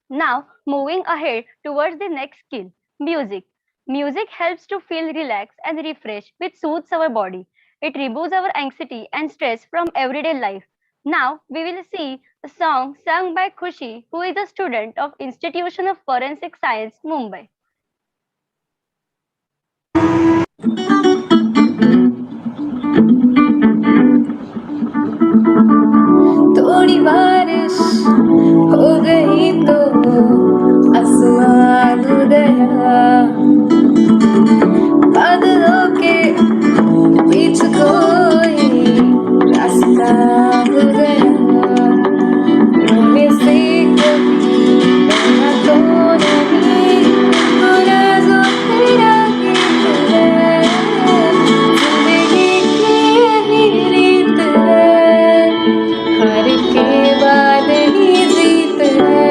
Now, moving ahead towards the next skill, music. Music helps to feel relaxed and refreshed, which soothes our body. It removes our anxiety and stress from everyday life. Now, we will see a song sung by Khushi, who is a student of Institution of Forensic Science, Mumbai. थोड़ी बारिश हो गई तो आसमान धुल गया, बादलों के बीच कोई रास्ता भूल गया, उनमें से कभी बना तो नहीं, पूरा जो तेरा गीत है, जिंदगी की यही रीत है, हार के बाद ही जीत है।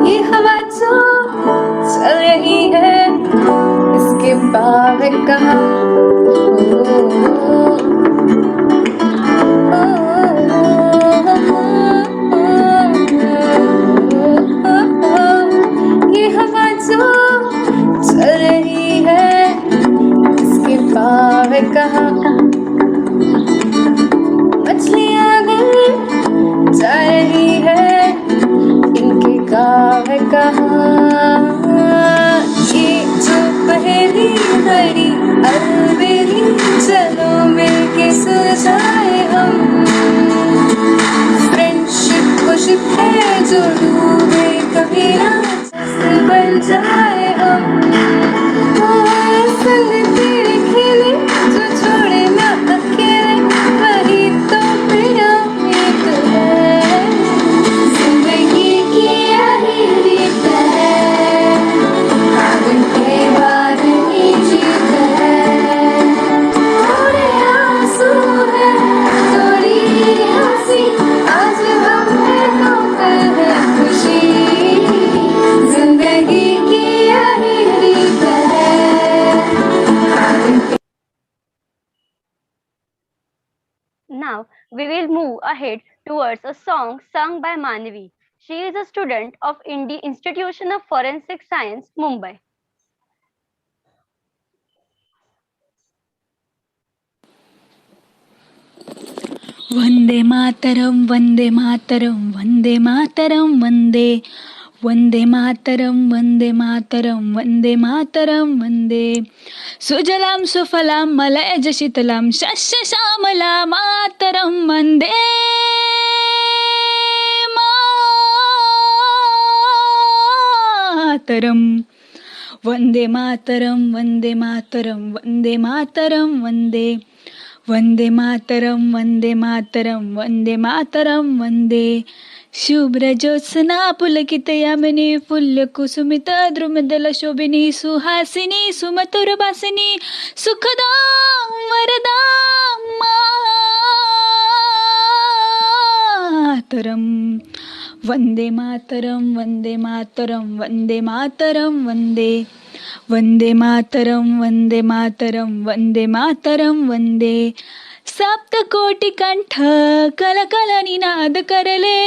ये हवा जो चल रही है इसके बाग कहाँ, ये हवा जो चल रही है इसके बाग कहाँ, मछलियाँ जा रही है इनके गाँव कहाँ, ये जो पहली बड़ी अलबेली चलो मिलके सुलझाए हम, फ्रेंडशिप को शिप है जो डूबे कभी ना जैसे बन जाए हम, संग तेरे खेले जो छोड़े ना अकेले, वही तो मेरा मीत है, जिंदगी की यही रीत है, हार के बाद ही जीत है, थोड़े आंसू है थोड़ी हंसी, आज हम है तो कल है खुशी, जिंदगी की यही रीत है, हार के। Now, we will move ahead towards a song sung by Manvi. She is a student of Institution of Forensic Science, Mumbai. Vande Mataram Vande Mataram Vande Mataram वंदे वंदे मातरम वंदे मातरम वंदे मातरम वंदे सुजलाम सुफलाम मलयज शीतलाम शस्य श्यामला मातरम वंदे मातरम वंदे मातरम वंदे मातरम वंदे मातरम वंदे वंदे मातरम वंदे मातरम वंदे मातरम वंदे शुभ्रज्योत्स्ना पुलकितयामिनी फुल्लकुसुमित द्रुमदल शोभिनी सुहासिनी सुमधुरभासिनी सुखदा वरदा मातरम वंदे मातरम वंदे मातरम वंदे मातरम वंदे वंदे मातरम वंदे मातरम वंदे मातरम वंदे सप्तकोटी कंठ कलकल निनाद करले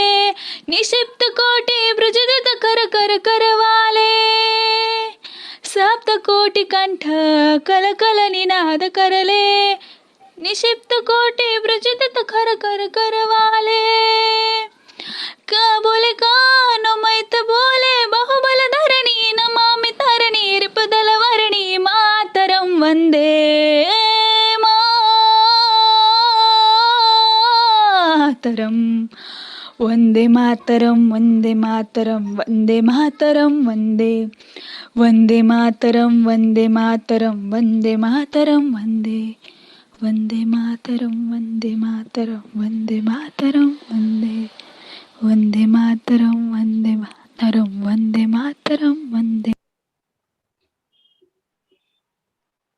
निशिप्त कोटी ब्रजदत कर कर करवाले सप्तकोटी कंठ कलकल निनाद करले निशिप्त कोटी ब्रजदत कर कर करवाले का बोले कानो मैत बोले बाहुबल धरणी नमामि धरणी रिपदल वर्णी मातरम वंदे मातरम वंदे मातरम वंदे मातरम वंदे मातरम वंदे वंदे मातरम वंदे मातरम वंदे मातरम वंदे वंदे मातरम वंदे मातरम वंदे मातरम वंदे वंदे मातरम वंदे मातरम वंदे मातरम वंदे.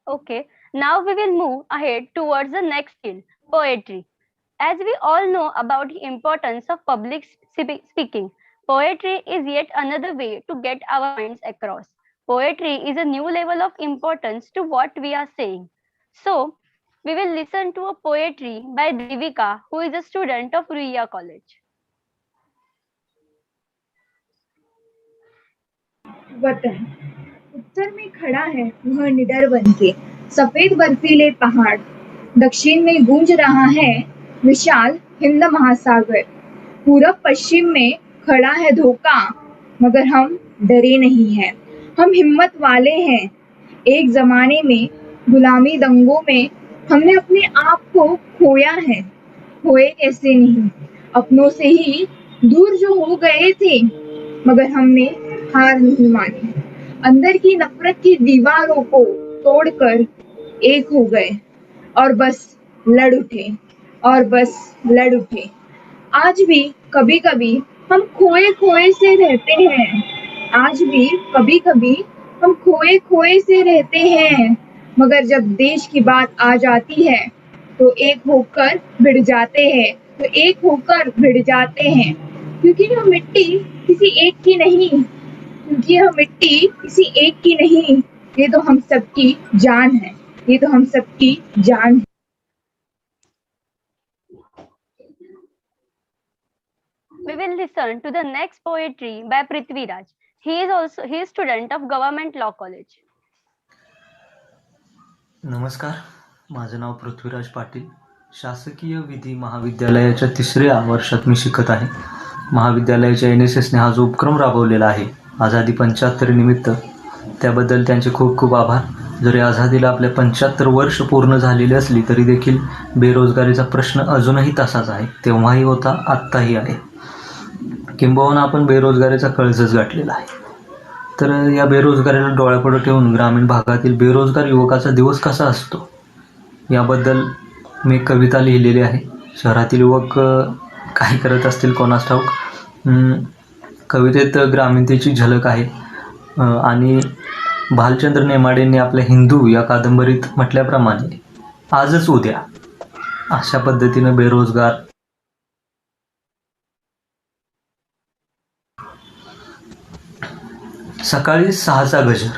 Okay, now we will move ahead towards the next skill, poetry. As we all know about the importance of public speaking, poetry is yet another way to get our minds across. Poetry is a new level of importance to what we are saying. So, we will listen to a poetry by Devika, who is a student of Ruia College. वतन उत्तर में खड़ा है वह निडर बन के सफेद बर्फीले पहाड़ दक्षिण में गूंज रहा है विशाल हिंद महासागर पूरब पश्चिम में खड़ा है धोखा मगर हम डरे नहीं हैं हम हिम्मत वाले हैं एक जमाने में गुलामी दंगों में हमने अपने आप को खोया है खोए कैसे नहीं अपनों से ही दूर जो हो गए थे मगर हमने हार नहीं मानी अंदर की नफरत की दीवारों को तोड़कर एक हो गए और बस लड़ उठे और बस लड़ उठे आज भी कभी कभी हम खोए खोए से रहते हैं आज भी कभी कभी हम खोए खोए से रहते हैं मगर जब देश की बात आ जाती है तो एक होकर भिड़ जाते हैं तो एक होकर भिड़ जाते हैं क्योंकि यह मिट्टी किसी एक की नहीं क्योंकि यह मिट्टी किसी एक की नहीं ये तो हम सबकी जान है ये तो हम सबकी जान है We will listen to the next poetry by Prithviraj. He is student of Government Law College. नमस्कार, माझं नाव पृथ्वीराज पाटील. शासकीय विधी महाविद्यालयाच्या 3ऱ्या वर्षात मी शिकत आहे. महाविद्यालयाच्या NSSने हा जो उपक्रम राबवलेला आहे आझादी 75 निमित्त, त्याबद्दल त्यांचे खूप खूप आभार. जरी आझादीला आपल्या 75 वर्ष पूर्ण झालेली असली तरी देखील बेरोजगारीचा प्रश्न अजूनही तसाच आहे. तेव्हाही होता, आत्ताही आहे. किंबहुना आपण बेरोजगारीचा कळसच गाठलेला आहे. तर या बेरोजगारीला डोळ्यापुढे ठेवून ग्रामीण भागातील बेरोजगार युवकाचा दिवस कसा असतो याबद्दल मी एक कविता लिहिलेली आहे. शहरातील युवक काय करत असतील कोणास ठाऊक. कवितेत ग्रामीणतेची झलक आहे आणि भालचंद्र नेमाडेंनी आपल्या हिंदू या कादंबरीत म्हटल्याप्रमाणे आजच उद्या अशा पद्धतीनं बेरोजगार सकाळी 6चा गजर.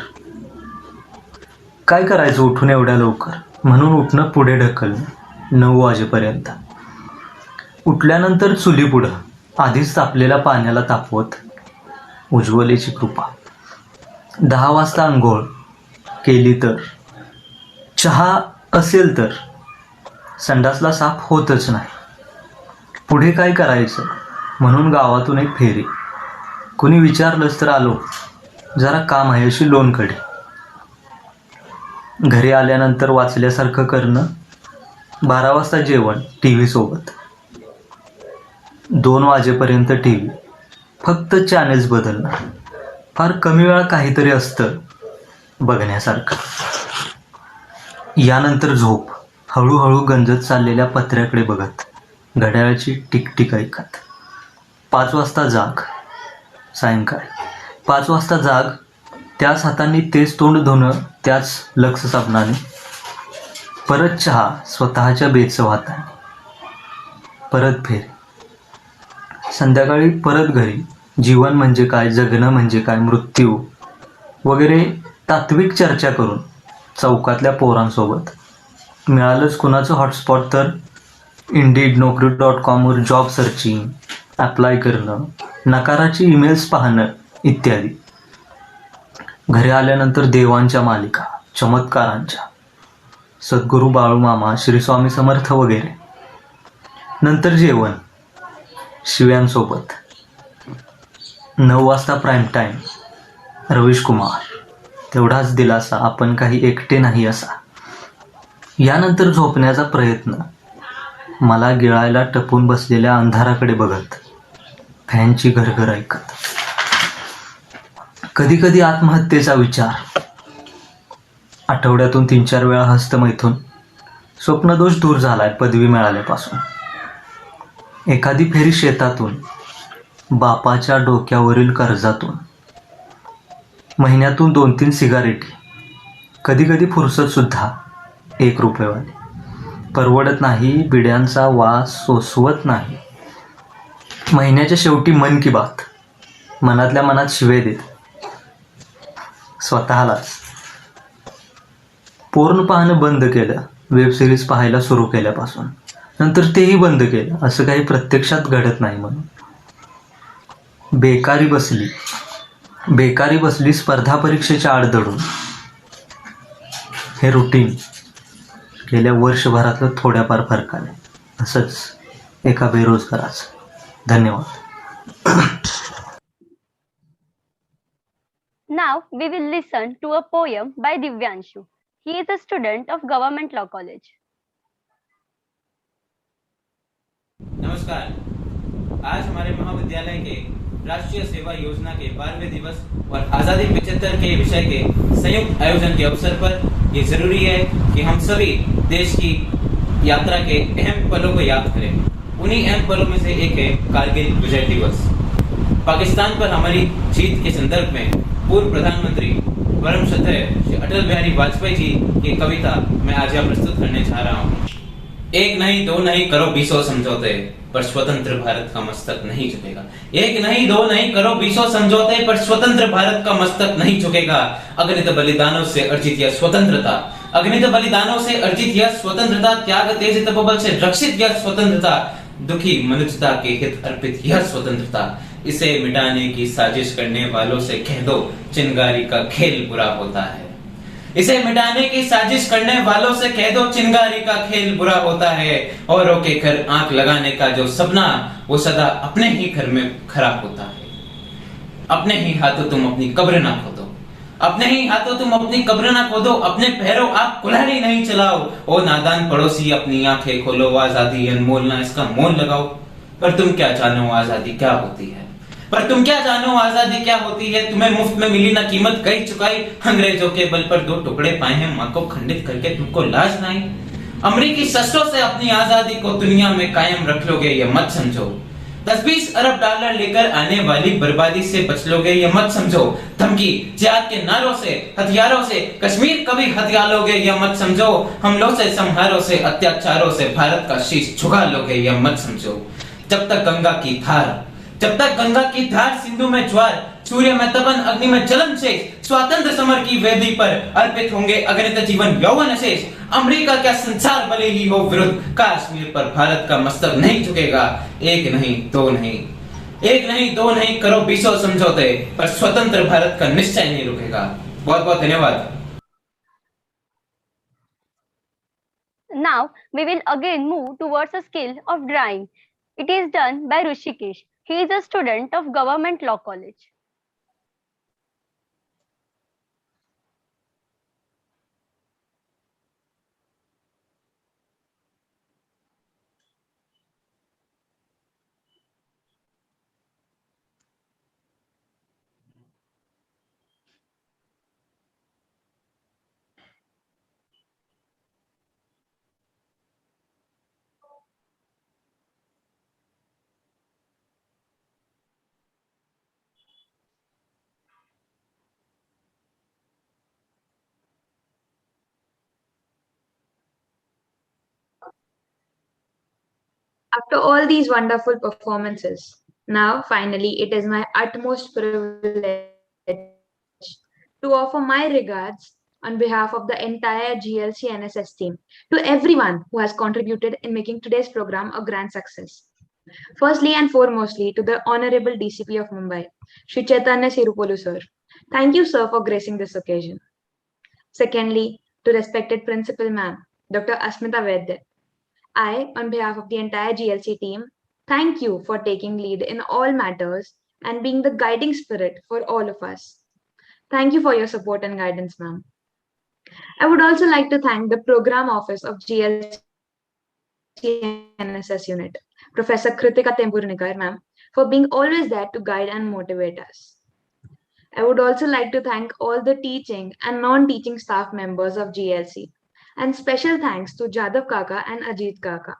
काय करायचं उठून एवढ्या लवकर म्हणून उठणं पुढे ढकलणं 9 वाजेपर्यंत. उठल्यानंतर चुली पुढं आधीच तापलेल्या पाण्याला तापवत उज्ज्वलेची कृपा. 10 वाजता अंघोळ केली तर, चहा असेल तर संडासला साफ होतच नाही. पुढे काय करायचं म्हणून गावातून एक फेरी. कुणी विचारलंच तर आलो, जरा काम आहे अशी लोणकडी. घरी आल्यानंतर वाचल्यासारखं करणं. 12 वाजता जेवण TV सोबत. 2 वाजेपर्यंत TV. फक्त चॅनेल्स बदलणार. फार कमी वेळा काहीतरी असतं बघण्यासारखं. यानंतर झोप. हळूहळू गंजत चाललेल्या पत्र्याकडे बघत, घड्याळाची टिकटिक ऐकत. 5 वाजता जाग. सायंकाळी 5 वाजता जाग. त्याच हातांनी तेच तोंड धुणं, त्याच लक्ष साबणाने. परत चहा स्वतःच्या बेचव हाताने. परत फेरी. संध्याकाळी परत घरी जीवन म्हणजे काय, जगणं म्हणजे काय, मृत्यू वगैरे तात्विक चर्चा करून चौकातल्या पोरांसोबत. मिळालंच कुणाचं हॉटस्पॉट तर इंडीड, नोकरी.com वर जॉब सर्चिंग, अप्लाय करणं, नकाराची ईमेल्स पाहणं इत्यादी. घरी आल्यानंतर देवांच्या मालिका, चमत्कारांच्या, सद्गुरू बाळूमामा, श्री स्वामी समर्थ वगैरे. नंतर जेवण शिव्यांसोबत. 9 वाजता प्राईम टाईम, रवीश कुमार, तेवढाच दिलासा, आपण काही एकटे नाही असा. यानंतर झोपण्याचा प्रयत्न, मला गिळायला टपून बसलेल्या अंधाराकडे बघत, फॅनची घरघर ऐकत. कधी कधी आत्महत्येचा विचार. आठवड्यातून 3-4 वेळा हस्तमैथून. स्वप्नदोष दूर झालाय पदवी मिळाल्यापासून. एखादी फेरी शेतातून, बापाच्या डोक्यावरील कर्जातून. महिन्यातून 2-3 सिगारेटी, कधी कधी फुरसत सुद्धा 1 रुपयेवाली. परवडत नाही, बिड्यांचा वास सोसवत नाही. महिन्याच्या शेवटी मन की बात, मनातल्या मनात शिवे देत स्वतःलाच. पोर्न पाहणं बंद केलं वेब सिरीज पाहायला सुरू केल्यापासून. नंतर तेही बंद केलं, असं काही प्रत्यक्षात घडत नाही म्हणून. बेकारी बसली स्पर्धा परीक्षेच्या आड दडून. हे रुटीन गेल्या वर्षभरातलं थोड्याफार फरकाने. असंच एका बेरोजगाराचं. धन्यवाद. Now we will listen to a poem by Divyanshu. He is a student of Government Law College. नमस्कार। आज हमारे महाविद्यालय के राष्ट्रीय सेवा योजना के 12वें दिवस और आज़ादी 75 के विषय के संयुक्त आयोजन के अवसर पर ये जरूरी है कि हम सभी देश की यात्रा के अहम पलों को याद करें। उन्हीं अहम पलों में से एक है कारगिल विजय दिवस। पाकिस्तान पर हमारी जीत के संदर्भ में पूर्व प्रधानमंत्री परम श्रद्धेय श्री अटल बिहारी वाजपेयी जी की कविता मैं आज यहाँ प्रस्तुत करने जा रहा हूँ। एक नहीं दो नहीं करो 20 समझौते, पर स्वतंत्र भारत का मस्तक नहीं झुकेगा। एक नहीं दो नहीं करो 20 समझौते, पर स्वतंत्र भारत का मस्तक नहीं झुकेगा। अगणित बलिदानों से अर्जित यह स्वतंत्रता, अगणित बलिदानों से अर्जित यह स्वतंत्रता, त्याग तेज तपोबल से रक्षित यह स्वतंत्रता, दुखी मनुष्यता के हित अर्पित यह स्वतंत्रता, इसे मिटाने की साजिश करने वालों से कह दो चिंगारी का खेल बुरा होता है। इसे मिटाने की साजिश करने वालों से कह दो चिंगारी का खेल बुरा होता है। औरों के घर आंख लगाने का जो सपना, वो सदा अपने ही घर में खराब होता है। अपने ही हाथों तुम अपनी कब्र ना खोदो, अपने ही हाथों तुम अपनी कब्र ना खोदो, अपने पैरों आप कुल्हाड़ी नहीं चलाओ। ओ नादान पड़ोसी अपनी आंखें खोलो, आजादी अनमोल ना इसका मोल लगाओ। पर तुम क्या जानो आजादी क्या होती है, पर तुम क्या जानो आजादी क्या होती है। तुम्हें मुफ्त में मिली ना कीमत कई चुकाई, अंग्रेजों के बल पर 2 टुकड़े पाए हैं, माँ को खंडित करके तुमको लाज नहीं। अमरीकी शस्त्रों से अपनी आजादी को दुनिया में कायम रख लोगे ये मत समझो। 10-20 अरब डॉलर लेकर आने वाली बर्बादी से बच लोगे ये मत समझो। धमकी जिहाद के नारों से हथियारों से कश्मीर कभी हथिया लोगे ये मत समझो। हमलों से संहारों से अत्याचारों से भारत का शीश झुका लोगे ये मत समझो। जब तक गंगा की धार, जब तक गंगा की धार, सिंधु में ज्वार, सूर्य में तपन, अग्नि में जलन शेष, स्वातंत्र समर की वेदी पर अर्पित होंगे अगणित जीवन यौवन शेष। अमेरिका क्या संसार भले ही हो विरुद्ध, कश्मीर पर भारत का मस्तक नहीं झुकेगा। एक नहीं दो नहीं, एक नहीं दो नहीं करो 20 समझौते, पर स्वतंत्र भारत का निश्चय नहीं रुकेगा। बहुत बहुत धन्यवाद। Now we will again move towards a skill of drawing. It is done by Rishikesh. He is a student of Government Law College. After all these wonderful performances, Now, finally, it is my utmost privilege to offer my regards on behalf of the entire GLC NSS team to everyone who has contributed in making today's program a grand success. Firstly and foremostly, to the Honorable DCP of Mumbai, Shri Chaitanya Sirupolu sir. Thank you, sir, for gracing this occasion. Secondly, to respected Principal Ma'am, Dr. Asmita Vaidya. I, on behalf of the entire GLC team, thank you for taking lead in all matters and being the guiding spirit for all of us. Thank you for your support and guidance, ma'am. I would also like to thank the Program Office of GLC NSS Unit, Professor Kritika Tempurnikar, ma'am, for being always there to guide and motivate us. I would also like to thank all the teaching and non-teaching staff members of GLC. And special thanks to Jadav Kaka and Ajit Kaka.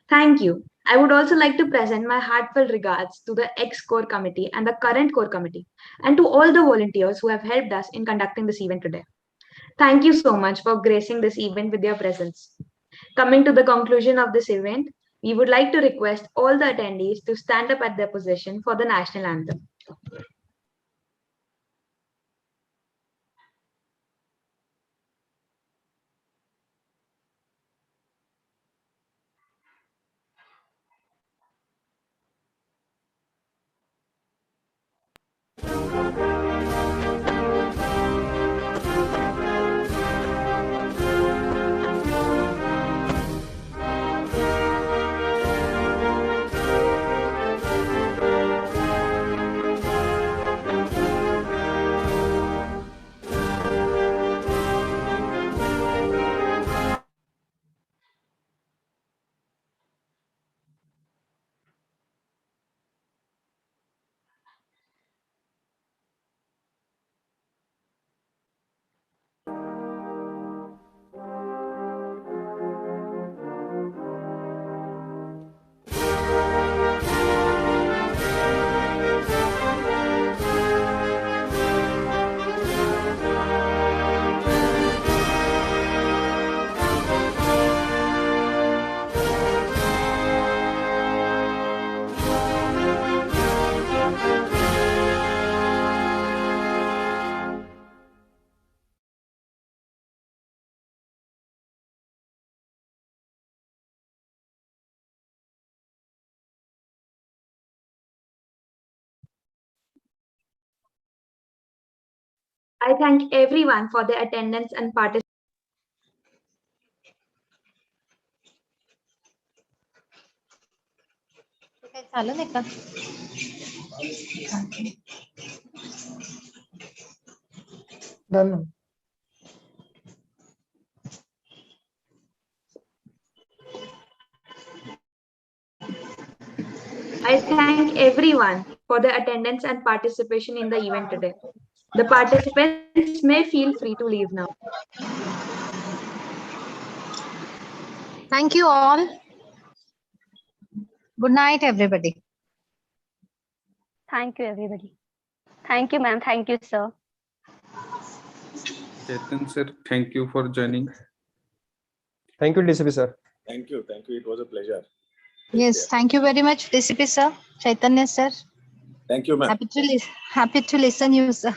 Thank you. I would also like to present my heartfelt regards to the ex-core committee and the current core committee, and to all the volunteers who have helped us in conducting this event today. Thank you so much for gracing this event with your presence. Coming to the conclusion of this event, we would like to request all the attendees to stand up at their position for the national anthem. I thank everyone for their attendance and participation. झालं नाही का? Done. I thank everyone for their attendance and participation in the event today. The participants may feel free to leave now. Thank you all. Good night, everybody. Thank you, everybody. Thank you, ma'am. Thank you, sir. Chetan sir, thank you for joining. Thank you, DCP sir. Thank you. Thank you. It was a pleasure. Yes, thank you very much, DCP sir, Chaitanya sir. Thank you, ma'am. Happy to listen you, sir.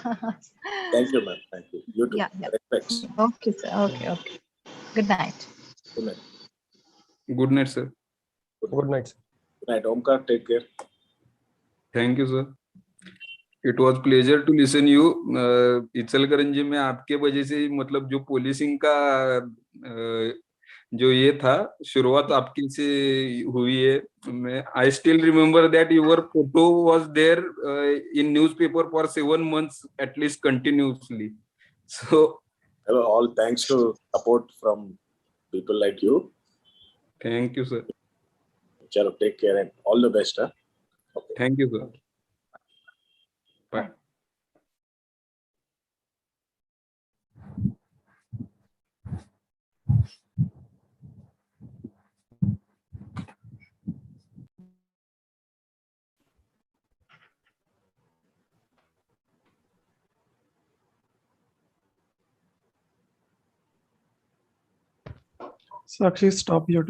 Thank you, ma'am. Thank you. You too. Yeah. Respects. Okay, sir. Okay. Good night. Good night. Good night, sir. Good night. Good night. Omkar, take care. Thank you, sir. It was pleasure to listen you. Ichalkaranji में आपके वजह से मतलब जो policing का जो ये था शुरुआत आपकी से हुई है. मैं I still remember that your photo was there in newspaper for 7 months at least continuously. So Hello, all thanks to support from people like you. Thank you, sir. Chalo, take care and all the best. Huh? Okay. Thank you, sir. Bye. Sakshi, stop your